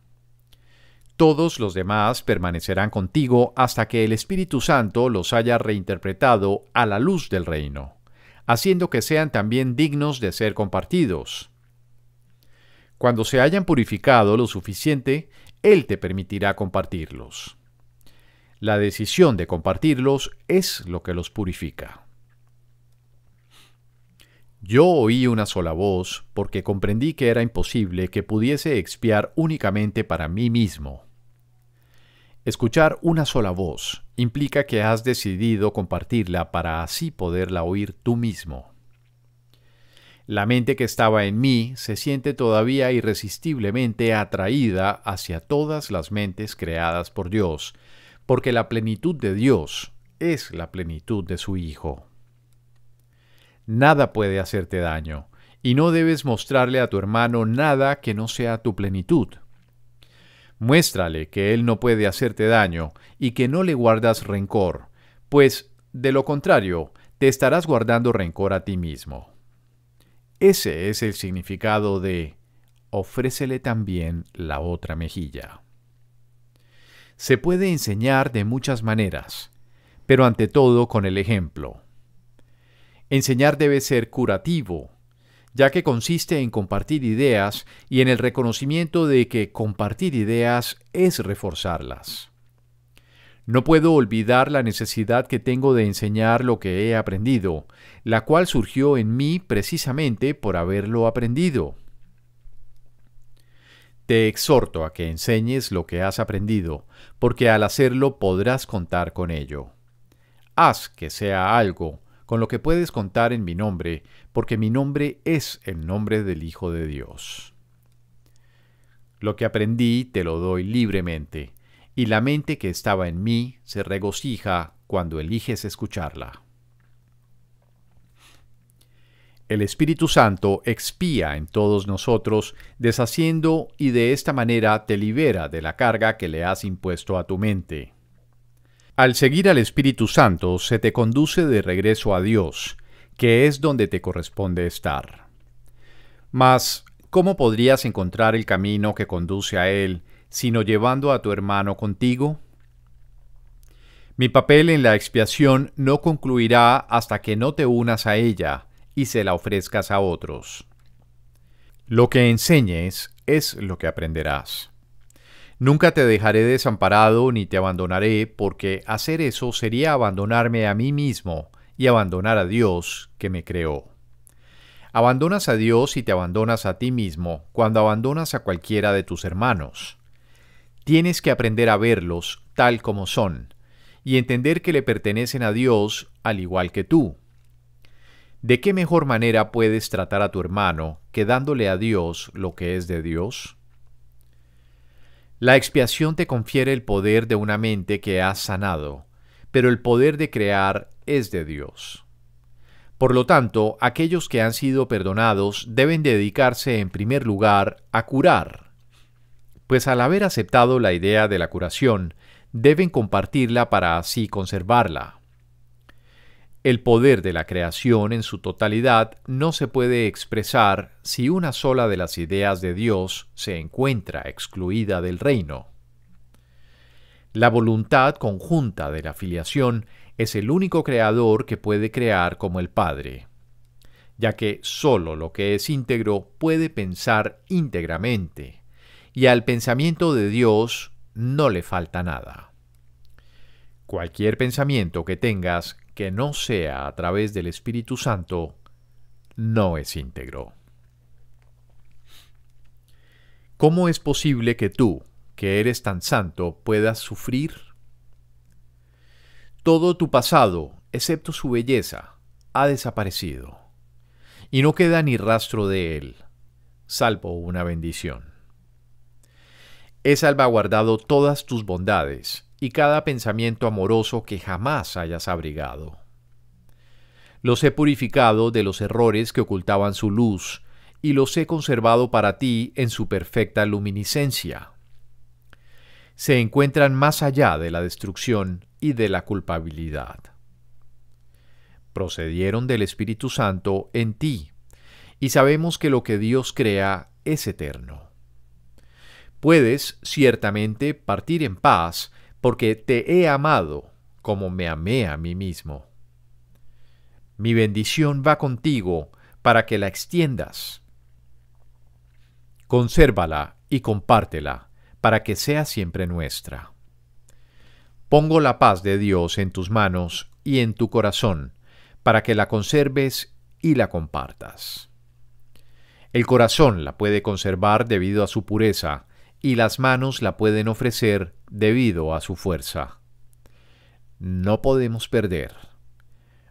Todos los demás permanecerán contigo hasta que el Espíritu Santo los haya reinterpretado a la luz del reino, haciendo que sean también dignos de ser compartidos. Cuando se hayan purificado lo suficiente, Él te permitirá compartirlos. La decisión de compartirlos es lo que los purifica. Yo oí una sola voz porque comprendí que era imposible que pudiese expiar únicamente para mí mismo. Escuchar una sola voz implica que has decidido compartirla para así poderla oír tú mismo. La mente que estaba en mí se siente todavía irresistiblemente atraída hacia todas las mentes creadas por Dios, porque la plenitud de Dios es la plenitud de su Hijo. Nada puede hacerte daño, y no debes mostrarle a tu hermano nada que no sea tu plenitud. Muéstrale que él no puede hacerte daño y que no le guardas rencor, pues, de lo contrario, te estarás guardando rencor a ti mismo. Ese es el significado de ofrécele también la otra mejilla. Se puede enseñar de muchas maneras, pero ante todo con el ejemplo. Enseñar debe ser curativo, ya que consiste en compartir ideas y en el reconocimiento de que compartir ideas es reforzarlas. No puedo olvidar la necesidad que tengo de enseñar lo que he aprendido, la cual surgió en mí precisamente por haberlo aprendido. Te exhorto a que enseñes lo que has aprendido, porque al hacerlo podrás contar con ello. Haz que sea algo con lo que puedes contar en mi nombre, porque mi nombre es el nombre del Hijo de Dios. Lo que aprendí te lo doy libremente, y la mente que estaba en mí se regocija cuando eliges escucharla. El Espíritu Santo expía en todos nosotros, deshaciendo y de esta manera te libera de la carga que le has impuesto a tu mente. Al seguir al Espíritu Santo se te conduce de regreso a Dios, que es donde te corresponde estar. Mas, ¿cómo podrías encontrar el camino que conduce a Él, sino llevando a tu hermano contigo? Mi papel en la expiación no concluirá hasta que no te unas a ella y se la ofrezcas a otros. Lo que enseñes es lo que aprenderás. Nunca te dejaré desamparado ni te abandonaré, porque hacer eso sería abandonarme a mí mismo y abandonar a Dios que me creó. Abandonas a Dios y te abandonas a ti mismo cuando abandonas a cualquiera de tus hermanos. Tienes que aprender a verlos tal como son y entender que le pertenecen a Dios al igual que tú. ¿De qué mejor manera puedes tratar a tu hermano que dándole a Dios lo que es de Dios? La expiación te confiere el poder de una mente que has sanado, pero el poder de crear es de Dios. Por lo tanto, aquellos que han sido perdonados deben dedicarse en primer lugar a curar, pues al haber aceptado la idea de la curación, deben compartirla para así conservarla. El poder de la creación en su totalidad no se puede expresar si una sola de las ideas de Dios se encuentra excluida del reino. La voluntad conjunta de la filiación es el único creador que puede crear como el Padre, ya que sólo lo que es íntegro puede pensar íntegramente, y al pensamiento de Dios no le falta nada. Cualquier pensamiento que tengas que no sea a través del Espíritu Santo no es íntegro. ¿Cómo es posible que tú, que eres tan santo, puedas sufrir? Todo tu pasado, excepto su belleza, ha desaparecido, y no queda ni rastro de él, salvo una bendición. He salvaguardado todas tus bondades y cada pensamiento amoroso que jamás hayas abrigado. Los he purificado de los errores que ocultaban su luz y los he conservado para ti en su perfecta luminiscencia. Se encuentran más allá de la destrucción y de la culpabilidad. Procedieron del Espíritu Santo en ti, y sabemos que lo que Dios crea es eterno. Puedes, ciertamente, partir en paz, porque te he amado como me amé a mí mismo. Mi bendición va contigo para que la extiendas. Consérvala y compártela para que sea siempre nuestra. Pongo la paz de Dios en tus manos y en tu corazón, para que la conserves y la compartas. El corazón la puede conservar debido a su pureza, y las manos la pueden ofrecer debido a su fuerza. No podemos perder.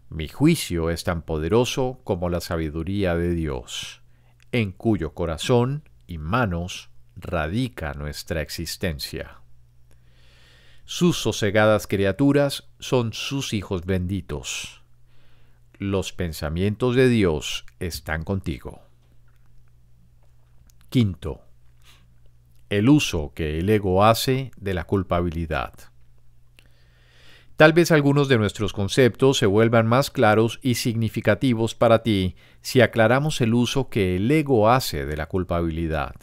Mi juicio es tan poderoso como la sabiduría de Dios, en cuyo corazón y manos radica nuestra existencia. Sus sosegadas criaturas son sus hijos benditos. Los pensamientos de Dios están contigo. Quinto, el uso que el ego hace de la culpabilidad. Tal vez algunos de nuestros conceptos se vuelvan más claros y significativos para ti si aclaramos el uso que el ego hace de la culpabilidad.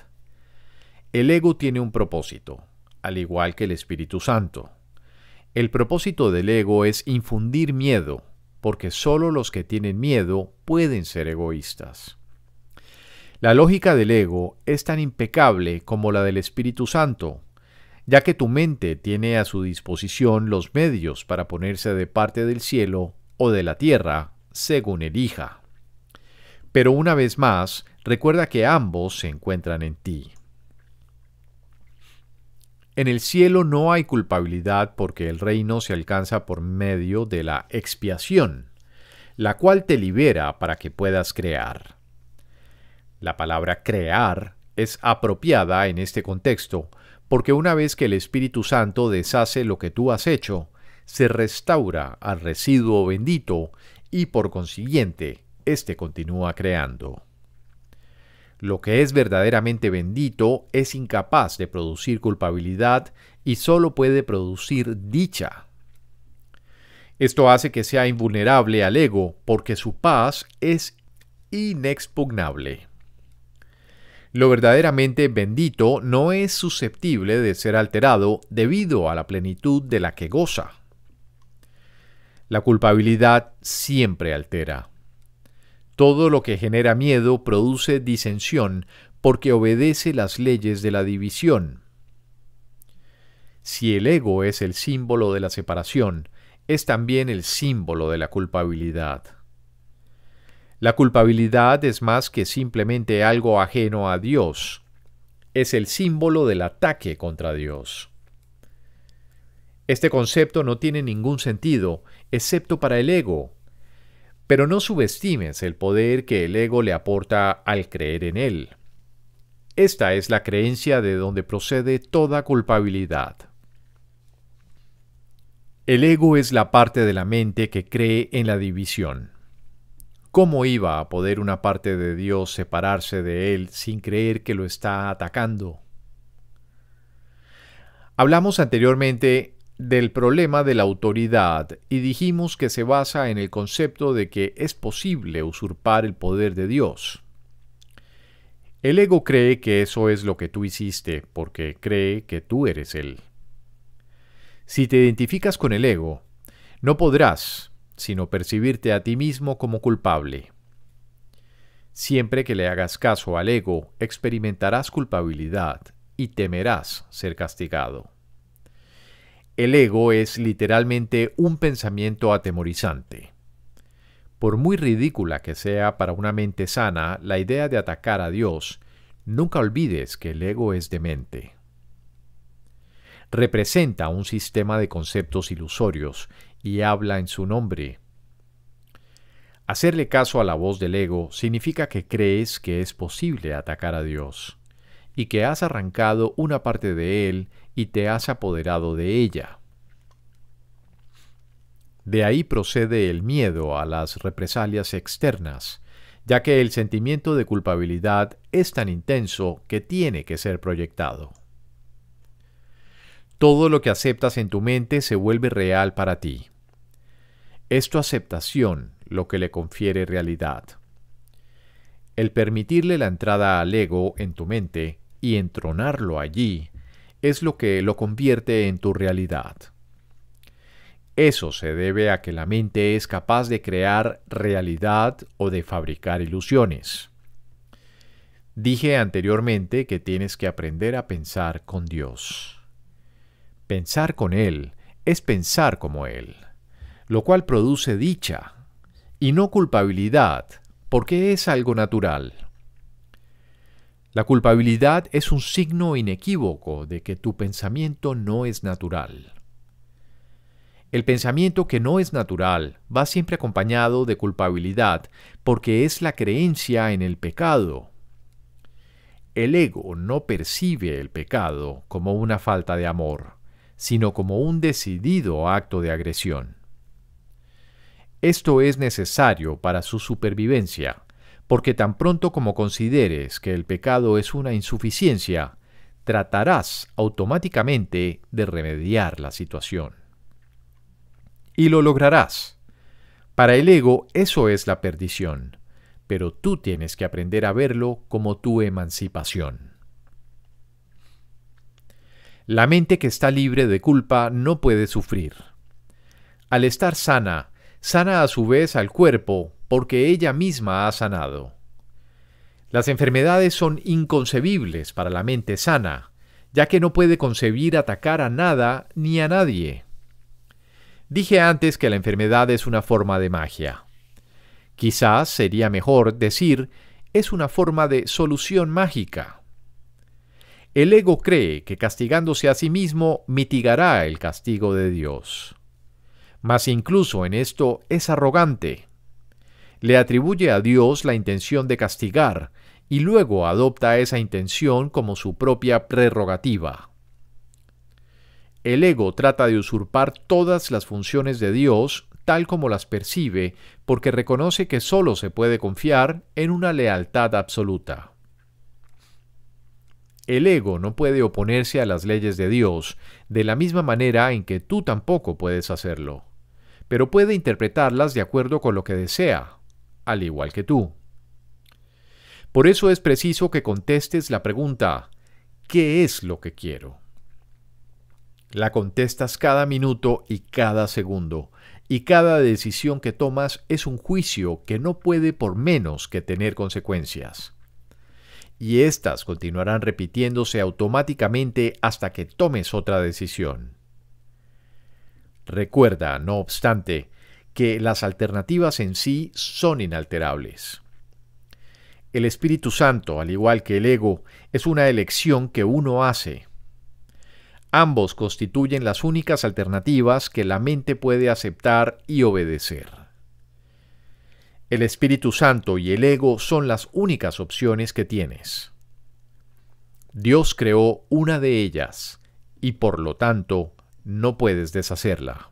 El ego tiene un propósito, al igual que el Espíritu Santo. El propósito del ego es infundir miedo, porque solo los que tienen miedo pueden ser egoístas. La lógica del ego es tan impecable como la del Espíritu Santo, ya que tu mente tiene a su disposición los medios para ponerse de parte del cielo o de la tierra, según elija. Pero una vez más, recuerda que ambos se encuentran en ti. En el cielo no hay culpabilidad porque el reino se alcanza por medio de la expiación, la cual te libera para que puedas crear. La palabra crear es apropiada en este contexto porque una vez que el Espíritu Santo deshace lo que tú has hecho, se restaura al residuo bendito y por consiguiente, éste continúa creando. Lo que es verdaderamente bendito es incapaz de producir culpabilidad y solo puede producir dicha. Esto hace que sea invulnerable al ego porque su paz es inexpugnable. Lo verdaderamente bendito no es susceptible de ser alterado debido a la plenitud de la que goza. La culpabilidad siempre altera. Todo lo que genera miedo produce disensión porque obedece las leyes de la división. Si el ego es el símbolo de la separación, es también el símbolo de la culpabilidad. La culpabilidad es más que simplemente algo ajeno a Dios. Es el símbolo del ataque contra Dios. Este concepto no tiene ningún sentido, excepto para el ego. Pero no subestimes el poder que el ego le aporta al creer en él. Esta es la creencia de donde procede toda culpabilidad. El ego es la parte de la mente que cree en la división. ¿Cómo iba a poder una parte de Dios separarse de él sin creer que lo está atacando? Hablamos anteriormente del problema de la autoridad y dijimos que se basa en el concepto de que es posible usurpar el poder de Dios. El ego cree que eso es lo que tú hiciste porque cree que tú eres él. Si te identificas con el ego, no podrás sino percibirte a ti mismo como culpable. Siempre que le hagas caso al ego, experimentarás culpabilidad y temerás ser castigado. El ego es literalmente un pensamiento atemorizante. Por muy ridícula que sea para una mente sana la idea de atacar a Dios, nunca olvides que el ego es demente. Representa un sistema de conceptos ilusorios y habla en su nombre. Hacerle caso a la voz del ego significa que crees que es posible atacar a Dios y que has arrancado una parte de él y te has apoderado de ella. De ahí procede el miedo a las represalias externas, ya que el sentimiento de culpabilidad es tan intenso que tiene que ser proyectado. Todo lo que aceptas en tu mente se vuelve real para ti. Es tu aceptación lo que le confiere realidad. El permitirle la entrada al ego en tu mente y entronarlo allí es lo que lo convierte en tu realidad. Eso se debe a que la mente es capaz de crear realidad o de fabricar ilusiones. Dije anteriormente que tienes que aprender a pensar con Dios. Pensar con Él es pensar como Él, lo cual produce dicha y no culpabilidad, porque es algo natural. La culpabilidad es un signo inequívoco de que tu pensamiento no es natural. El pensamiento que no es natural va siempre acompañado de culpabilidad porque es la creencia en el pecado. El ego no percibe el pecado como una falta de amor, sino como un decidido acto de agresión. Esto es necesario para su supervivencia, porque tan pronto como consideres que el pecado es una insuficiencia, tratarás automáticamente de remediar la situación. Y lo lograrás. Para el ego eso es la perdición, pero tú tienes que aprender a verlo como tu emancipación. La mente que está libre de culpa no puede sufrir. Al estar sana, sana a su vez al cuerpo porque ella misma ha sanado. Las enfermedades son inconcebibles para la mente sana, ya que no puede concebir atacar a nada ni a nadie. Dije antes que la enfermedad es una forma de magia. Quizás sería mejor decir es una forma de solución mágica. El ego cree que castigándose a sí mismo mitigará el castigo de Dios. Mas incluso en esto es arrogante. Le atribuye a Dios la intención de castigar y luego adopta esa intención como su propia prerrogativa. El ego trata de usurpar todas las funciones de Dios tal como las percibe porque reconoce que solo se puede confiar en una lealtad absoluta. El ego no puede oponerse a las leyes de Dios de la misma manera en que tú tampoco puedes hacerlo, pero puede interpretarlas de acuerdo con lo que desea, al igual que tú. Por eso es preciso que contestes la pregunta, ¿qué es lo que quiero? La contestas cada minuto y cada segundo, y cada decisión que tomas es un juicio que no puede por menos que tener consecuencias. Y éstas continuarán repitiéndose automáticamente hasta que tomes otra decisión. Recuerda, no obstante, que las alternativas en sí son inalterables. El Espíritu Santo, al igual que el ego, es una elección que uno hace. Ambos constituyen las únicas alternativas que la mente puede aceptar y obedecer. El Espíritu Santo y el ego son las únicas opciones que tienes. Dios creó una de ellas y por lo tanto no puedes deshacerla.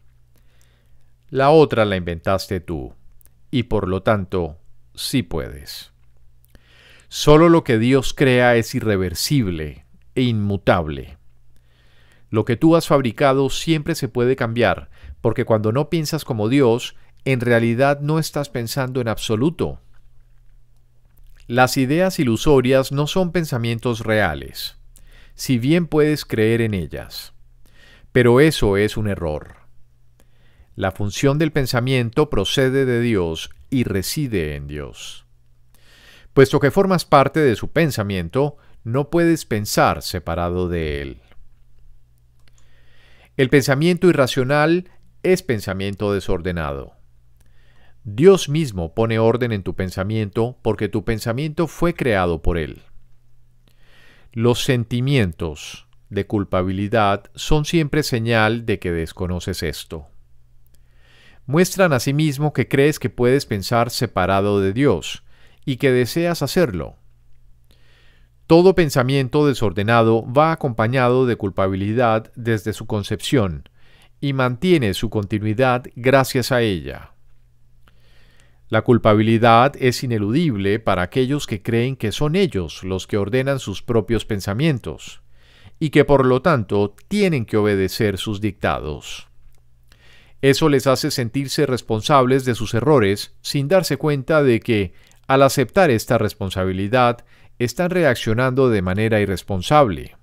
La otra la inventaste tú y por lo tanto sí puedes. Solo lo que Dios crea es irreversible e inmutable. Lo que tú has fabricado siempre se puede cambiar, porque cuando no piensas como Dios, en realidad no estás pensando en absoluto. Las ideas ilusorias no son pensamientos reales, si bien puedes creer en ellas. Pero eso es un error. La función del pensamiento procede de Dios y reside en Dios. Puesto que formas parte de su pensamiento, no puedes pensar separado de él. El pensamiento irracional es pensamiento desordenado. Dios mismo pone orden en tu pensamiento porque tu pensamiento fue creado por Él. Los sentimientos de culpabilidad son siempre señal de que desconoces esto. Muestran asimismo que crees que puedes pensar separado de Dios y que deseas hacerlo. Todo pensamiento desordenado va acompañado de culpabilidad desde su concepción y mantiene su continuidad gracias a ella. La culpabilidad es ineludible para aquellos que creen que son ellos los que ordenan sus propios pensamientos y que por lo tanto tienen que obedecer sus dictados. Eso les hace sentirse responsables de sus errores sin darse cuenta de que, al aceptar esta responsabilidad, están reaccionando de manera irresponsable.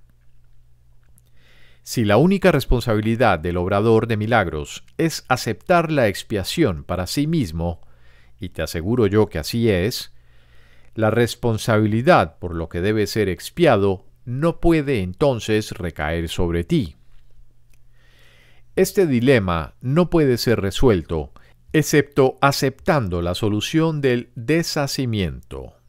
Si la única responsabilidad del obrador de milagros es aceptar la expiación para sí mismo, y te aseguro yo que así es, la responsabilidad por lo que debe ser expiado no puede entonces recaer sobre ti. Este dilema no puede ser resuelto excepto aceptando la solución del deshacimiento.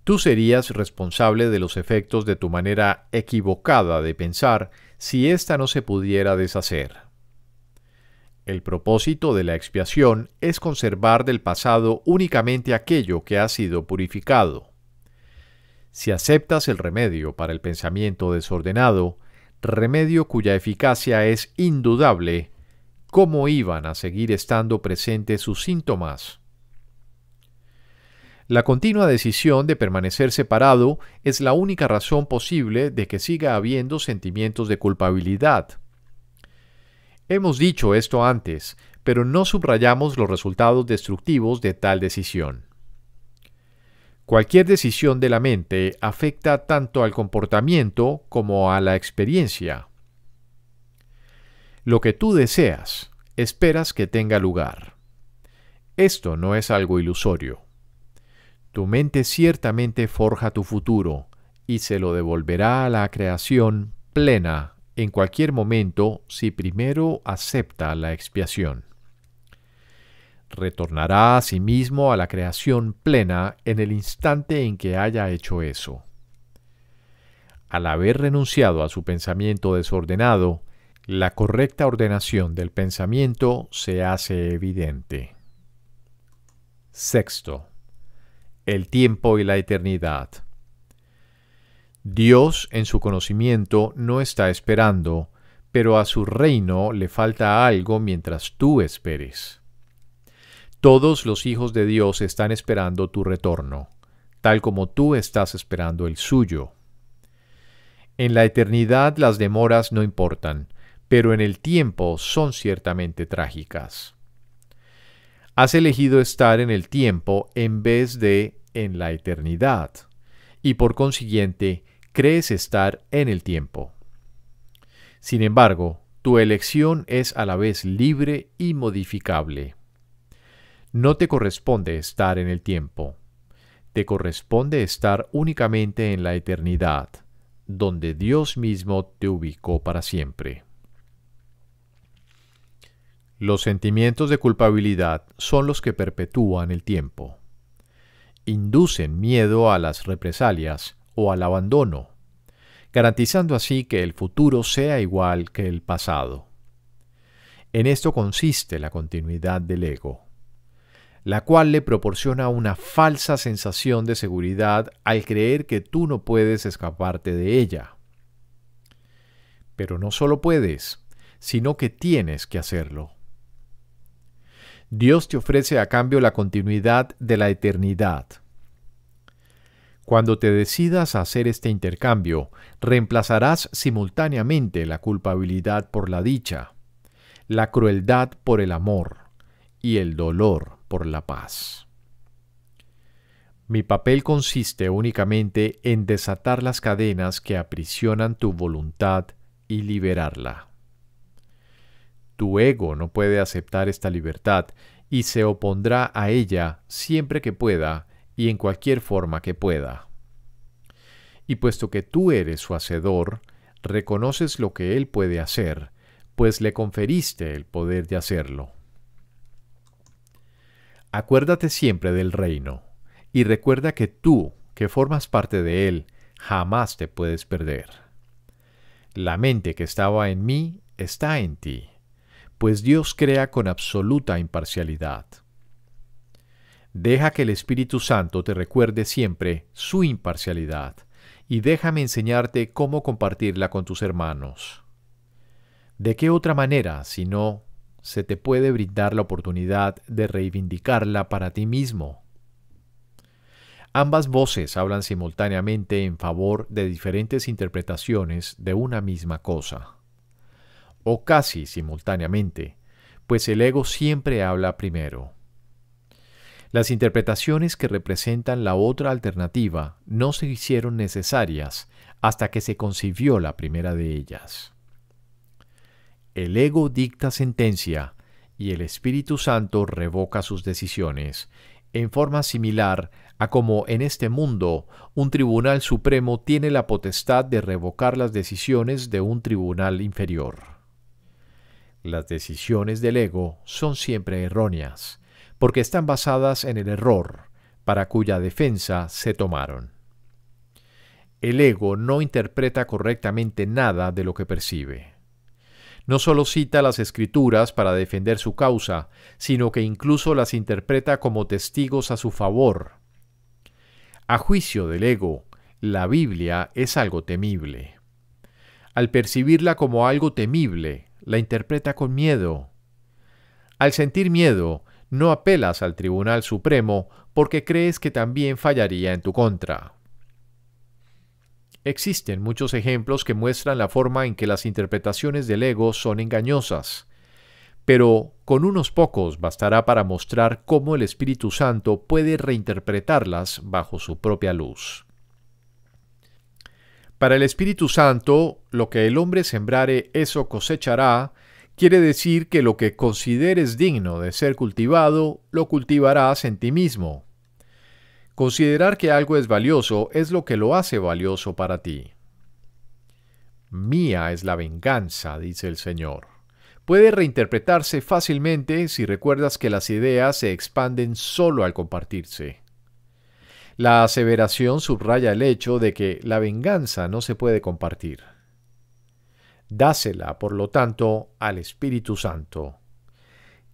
Tú serías responsable de los efectos de tu manera equivocada de pensar si ésta no se pudiera deshacer. El propósito de la expiación es conservar del pasado únicamente aquello que ha sido purificado. Si aceptas el remedio para el pensamiento desordenado, remedio cuya eficacia es indudable, ¿cómo iban a seguir estando presentes sus síntomas? La continua decisión de permanecer separado es la única razón posible de que siga habiendo sentimientos de culpabilidad. Hemos dicho esto antes, pero no subrayamos los resultados destructivos de tal decisión. Cualquier decisión de la mente afecta tanto al comportamiento como a la experiencia. Lo que tú deseas, esperas que tenga lugar. Esto no es algo ilusorio. Tu mente ciertamente forja tu futuro y se lo devolverá a la creación plena en cualquier momento si primero acepta la expiación. Retornará a sí mismo a la creación plena en el instante en que haya hecho eso. Al haber renunciado a su pensamiento desordenado, la correcta ordenación del pensamiento se hace evidente. Sexto, el tiempo y la eternidad. Dios, en su conocimiento, no está esperando, pero a su reino le falta algo mientras tú esperes. Todos los hijos de Dios están esperando tu retorno, tal como tú estás esperando el suyo. En la eternidad las demoras no importan, pero en el tiempo son ciertamente trágicas. Has elegido estar en el tiempo en vez de en la eternidad, y por consiguiente crees estar en el tiempo. Sin embargo, tu elección es a la vez libre y modificable. No te corresponde estar en el tiempo. Te corresponde estar únicamente en la eternidad, donde Dios mismo te ubicó para siempre. Los sentimientos de culpabilidad son los que perpetúan el tiempo. Inducen miedo a las represalias o al abandono, garantizando así que el futuro sea igual que el pasado. En esto consiste la continuidad del ego, la cual le proporciona una falsa sensación de seguridad al creer que tú no puedes escaparte de ella. Pero no solo puedes, sino que tienes que hacerlo. Dios te ofrece a cambio la continuidad de la eternidad. Cuando te decidas a hacer este intercambio, reemplazarás simultáneamente la culpabilidad por la dicha, la crueldad por el amor y el dolor por la paz. Mi papel consiste únicamente en desatar las cadenas que aprisionan tu voluntad y liberarla. Tu ego no puede aceptar esta libertad y se opondrá a ella siempre que pueda y en cualquier forma que pueda. Y puesto que tú eres su hacedor, reconoces lo que él puede hacer, pues le conferiste el poder de hacerlo. Acuérdate siempre del reino, y recuerda que tú, que formas parte de él, jamás te puedes perder. La mente que estaba en mí está en ti, pues Dios crea con absoluta imparcialidad. Deja que el Espíritu Santo te recuerde siempre su imparcialidad, y déjame enseñarte cómo compartirla con tus hermanos. ¿De qué otra manera, si no, se te puede brindar la oportunidad de reivindicarla para ti mismo? Ambas voces hablan simultáneamente en favor de diferentes interpretaciones de una misma cosa, o casi simultáneamente, pues el ego siempre habla primero. Las interpretaciones que representan la otra alternativa no se hicieron necesarias hasta que se concibió la primera de ellas. El ego dicta sentencia y el Espíritu Santo revoca sus decisiones, en forma similar a como en este mundo un tribunal supremo tiene la potestad de revocar las decisiones de un tribunal inferior. Las decisiones del ego son siempre erróneas, porque están basadas en el error, para cuya defensa se tomaron. El ego no interpreta correctamente nada de lo que percibe. No solo cita las Escrituras para defender su causa, sino que incluso las interpreta como testigos a su favor. A juicio del ego, la Biblia es algo temible. Al percibirla como algo temible, la interpreta con miedo. Al sentir miedo, no apelas al Tribunal Supremo porque crees que también fallaría en tu contra. Existen muchos ejemplos que muestran la forma en que las interpretaciones del ego son engañosas, pero con unos pocos bastará para mostrar cómo el Espíritu Santo puede reinterpretarlas bajo su propia luz. Para el Espíritu Santo, lo que el hombre sembrare, eso cosechará, quiere decir que lo que consideres digno de ser cultivado, lo cultivarás en ti mismo. Considerar que algo es valioso es lo que lo hace valioso para ti. Mía es la venganza, dice el Señor. Puede reinterpretarse fácilmente si recuerdas que las ideas se expanden solo al compartirse. La aseveración subraya el hecho de que la venganza no se puede compartir. Dásela, por lo tanto, al Espíritu Santo,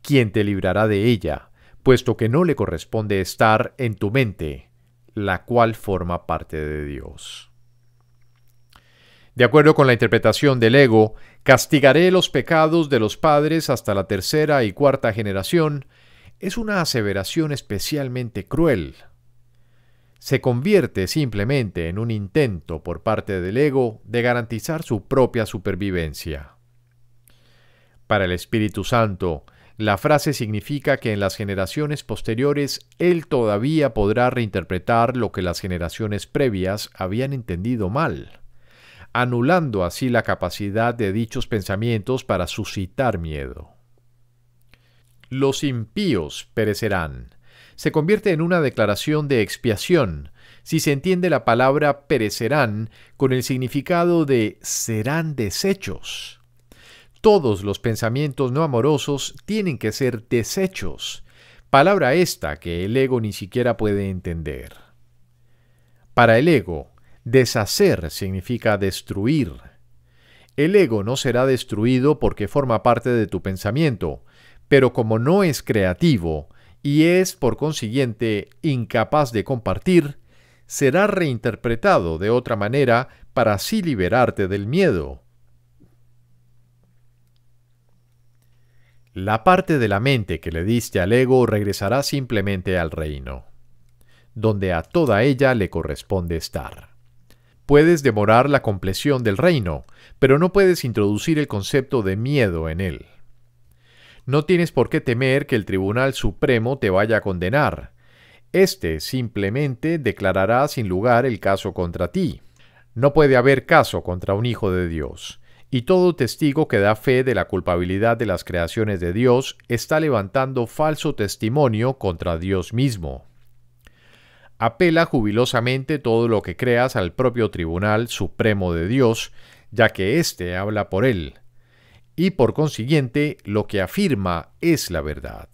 quien te librará de ella, puesto que no le corresponde estar en tu mente, la cual forma parte de Dios. De acuerdo con la interpretación del ego, castigaré los pecados de los padres hasta la tercera y cuarta generación, es una aseveración especialmente cruel. Se convierte simplemente en un intento por parte del ego de garantizar su propia supervivencia. Para el Espíritu Santo, la frase significa que en las generaciones posteriores Él todavía podrá reinterpretar lo que las generaciones previas habían entendido mal, anulando así la capacidad de dichos pensamientos para suscitar miedo. Los impíos perecerán. Se convierte en una declaración de expiación si se entiende la palabra perecerán con el significado de serán deshechos. Todos los pensamientos no amorosos tienen que ser deshechos, palabra esta que el ego ni siquiera puede entender. Para el ego, deshacer significa destruir. El ego no será destruido porque forma parte de tu pensamiento, pero como no es creativo y es, por consiguiente, incapaz de compartir, será reinterpretado de otra manera para así liberarte del miedo. La parte de la mente que le diste al ego regresará simplemente al reino, donde a toda ella le corresponde estar. Puedes demorar la compleción del reino, pero no puedes introducir el concepto de miedo en él. No tienes por qué temer que el Tribunal Supremo te vaya a condenar. Este simplemente declarará sin lugar el caso contra ti. No puede haber caso contra un hijo de Dios, y todo testigo que da fe de la culpabilidad de las creaciones de Dios está levantando falso testimonio contra Dios mismo. Apela jubilosamente todo lo que creas al propio Tribunal Supremo de Dios, ya que éste habla por él, y por consiguiente lo que afirma es la verdad.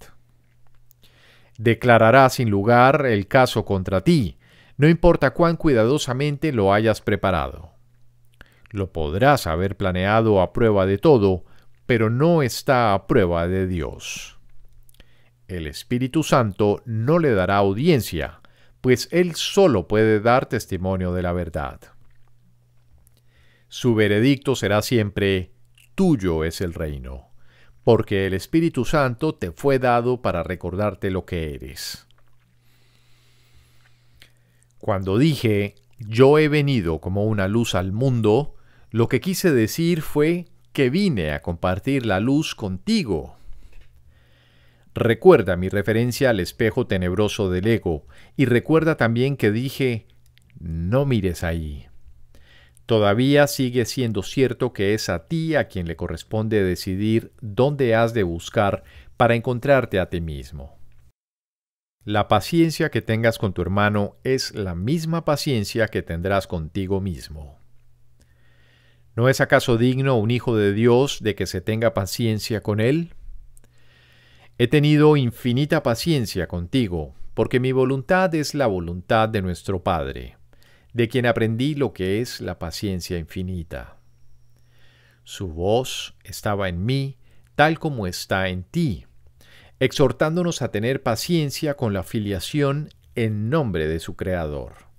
Declarará sin lugar el caso contra ti, no importa cuán cuidadosamente lo hayas preparado. Lo podrás haber planeado a prueba de todo, pero no está a prueba de Dios. El Espíritu Santo no le dará audiencia, pues Él solo puede dar testimonio de la verdad. Su veredicto será siempre: tuyo es el reino, porque el Espíritu Santo te fue dado para recordarte lo que eres. Cuando dije, yo he venido como una luz al mundo, lo que quise decir fue que vine a compartir la luz contigo. Recuerda mi referencia al espejo tenebroso del ego, y recuerda también que dije, no mires ahí. Todavía sigue siendo cierto que es a ti a quien le corresponde decidir dónde has de buscar para encontrarte a ti mismo. La paciencia que tengas con tu hermano es la misma paciencia que tendrás contigo mismo. ¿No es acaso digno un hijo de Dios de que se tenga paciencia con él? He tenido infinita paciencia contigo, porque mi voluntad es la voluntad de nuestro Padre, de quien aprendí lo que es la paciencia infinita. Su voz estaba en mí, tal como está en ti, exhortándonos a tener paciencia con la filiación en nombre de su Creador.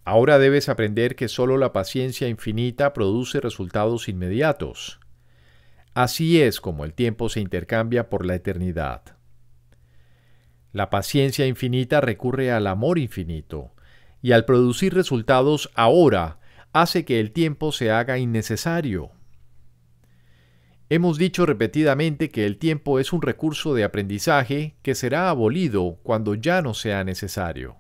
Ahora debes aprender que solo la paciencia infinita produce resultados inmediatos. Así es como el tiempo se intercambia por la eternidad. La paciencia infinita recurre al amor infinito, y al producir resultados ahora, hace que el tiempo se haga innecesario. Hemos dicho repetidamente que el tiempo es un recurso de aprendizaje que será abolido cuando ya no sea necesario.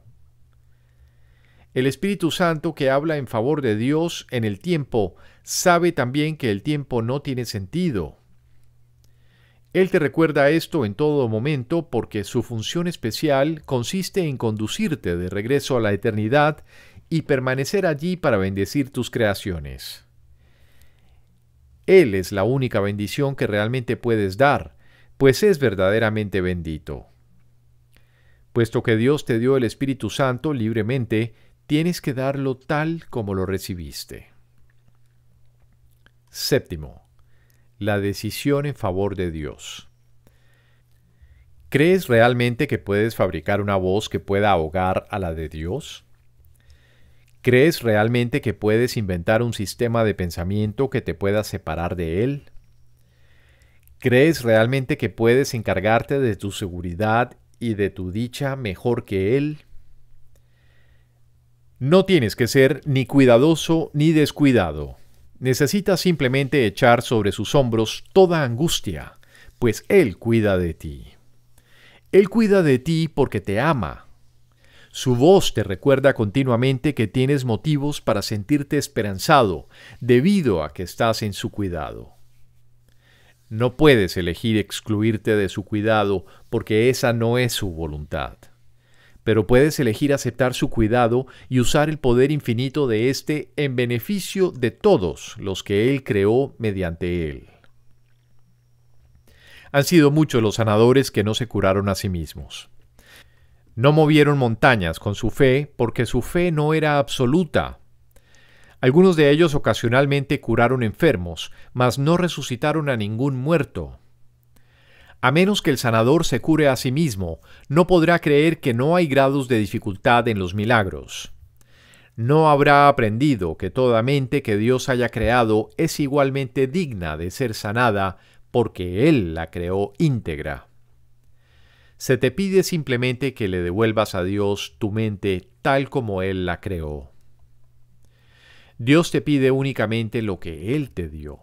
El Espíritu Santo que habla en favor de Dios en el tiempo sabe también que el tiempo no tiene sentido. Él te recuerda esto en todo momento porque su función especial consiste en conducirte de regreso a la eternidad y permanecer allí para bendecir tus creaciones. Él es la única bendición que realmente puedes dar, pues es verdaderamente bendito. Puesto que Dios te dio el Espíritu Santo libremente, tienes que darlo tal como lo recibiste. Séptimo, la decisión en favor de Dios. ¿Crees realmente que puedes fabricar una voz que pueda ahogar a la de Dios? ¿Crees realmente que puedes inventar un sistema de pensamiento que te pueda separar de Él? ¿Crees realmente que puedes encargarte de tu seguridad y de tu dicha mejor que Él? No tienes que ser ni cuidadoso ni descuidado. Necesitas simplemente echar sobre sus hombros toda angustia, pues Él cuida de ti. Él cuida de ti porque te ama. Su voz te recuerda continuamente que tienes motivos para sentirte esperanzado debido a que estás en su cuidado. No puedes elegir excluirte de su cuidado porque esa no es su voluntad. Pero puedes elegir aceptar su cuidado y usar el poder infinito de éste en beneficio de todos los que Él creó mediante Él. Han sido muchos los sanadores que no se curaron a sí mismos. No movieron montañas con su fe porque su fe no era absoluta. Algunos de ellos ocasionalmente curaron enfermos, mas no resucitaron a ningún muerto. A menos que el sanador se cure a sí mismo, no podrá creer que no hay grados de dificultad en los milagros. No habrá aprendido que toda mente que Dios haya creado es igualmente digna de ser sanada porque Él la creó íntegra. Se te pide simplemente que le devuelvas a Dios tu mente tal como Él la creó. Dios te pide únicamente lo que Él te dio,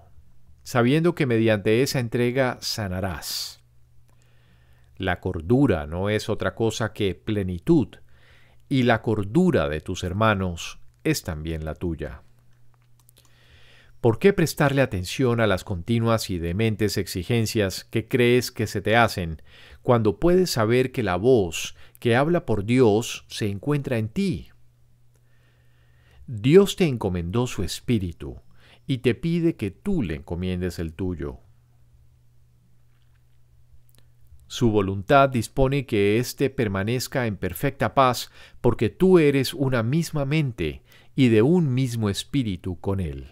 sabiendo que mediante esa entrega sanarás. La cordura no es otra cosa que plenitud, y la cordura de tus hermanos es también la tuya. ¿Por qué prestarle atención a las continuas y dementes exigencias que crees que se te hacen, cuando puedes saber que la voz que habla por Dios se encuentra en ti? Dios te encomendó su espíritu y te pide que tú le encomiendes el tuyo. Su voluntad dispone que éste permanezca en perfecta paz porque tú eres una misma mente y de un mismo espíritu con Él.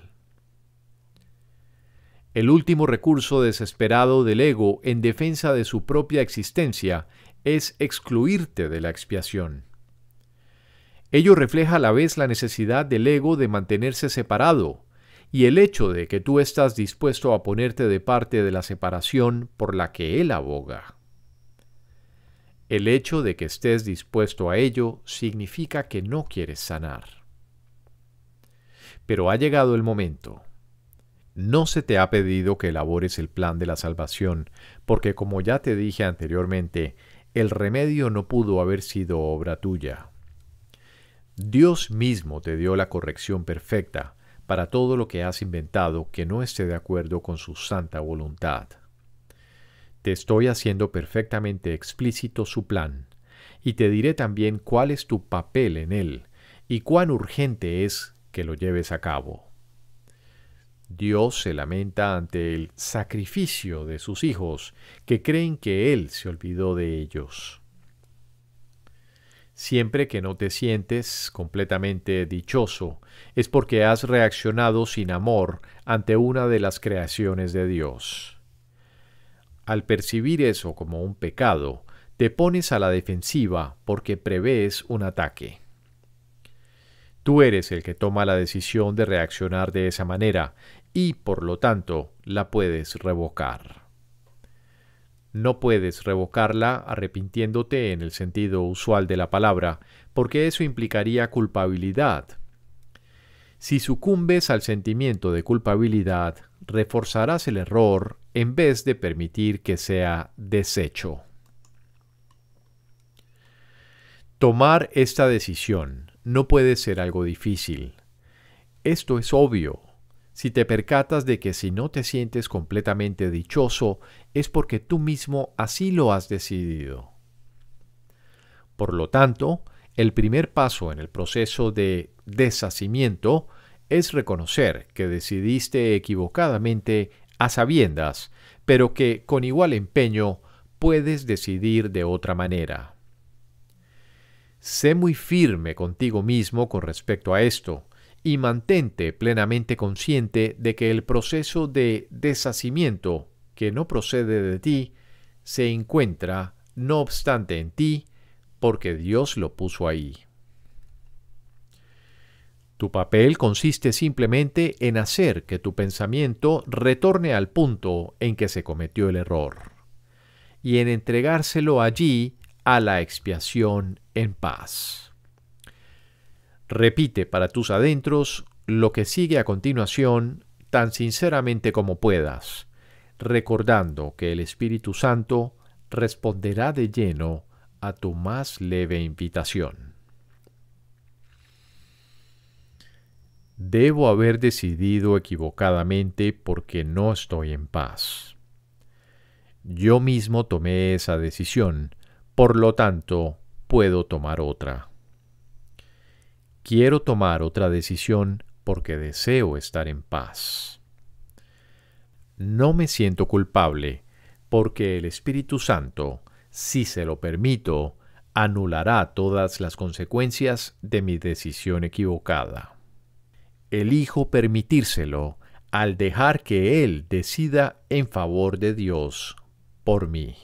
El último recurso desesperado del ego en defensa de su propia existencia es excluirte de la expiación. Ello refleja a la vez la necesidad del ego de mantenerse separado y el hecho de que tú estás dispuesto a ponerte de parte de la separación por la que él aboga. El hecho de que estés dispuesto a ello significa que no quieres sanar. Pero ha llegado el momento. No se te ha pedido que elabores el plan de la salvación, porque como ya te dije anteriormente, el remedio no pudo haber sido obra tuya. Dios mismo te dio la corrección perfecta para todo lo que has inventado que no esté de acuerdo con su santa voluntad. Te estoy haciendo perfectamente explícito su plan, y te diré también cuál es tu papel en él, y cuán urgente es que lo lleves a cabo. Dios se lamenta ante el sacrificio de sus hijos, que creen que Él se olvidó de ellos. Siempre que no te sientes completamente dichoso, es porque has reaccionado sin amor ante una de las creaciones de Dios. Al percibir eso como un pecado, te pones a la defensiva porque prevés un ataque. Tú eres el que toma la decisión de reaccionar de esa manera y, por lo tanto, la puedes revocar. No puedes revocarla arrepintiéndote en el sentido usual de la palabra, porque eso implicaría culpabilidad. Si sucumbes al sentimiento de culpabilidad, reforzarás el error en vez de permitir que sea deshecho. Tomar esta decisión no puede ser algo difícil. Esto es obvio. Si te percatas de que si no te sientes completamente dichoso, es porque tú mismo así lo has decidido. Por lo tanto, el primer paso en el proceso de deshacimiento es reconocer que decidiste equivocadamente a sabiendas, pero que con igual empeño puedes decidir de otra manera. Sé muy firme contigo mismo con respecto a esto, y mantente plenamente consciente de que el proceso de deshacimiento que no procede de ti se encuentra, no obstante, en ti, porque Dios lo puso ahí. Tu papel consiste simplemente en hacer que tu pensamiento retorne al punto en que se cometió el error, y en entregárselo allí a la expiación en paz. Repite para tus adentros lo que sigue a continuación tan sinceramente como puedas, recordando que el Espíritu Santo responderá de lleno a tu más leve invitación. Debo haber decidido equivocadamente porque no estoy en paz. Yo mismo tomé esa decisión, por lo tanto, puedo tomar otra. Quiero tomar otra decisión porque deseo estar en paz. No me siento culpable porque el Espíritu Santo, si se lo permito, anulará todas las consecuencias de mi decisión equivocada. Elijo permitírselo al dejar que Él decida en favor de Dios por mí.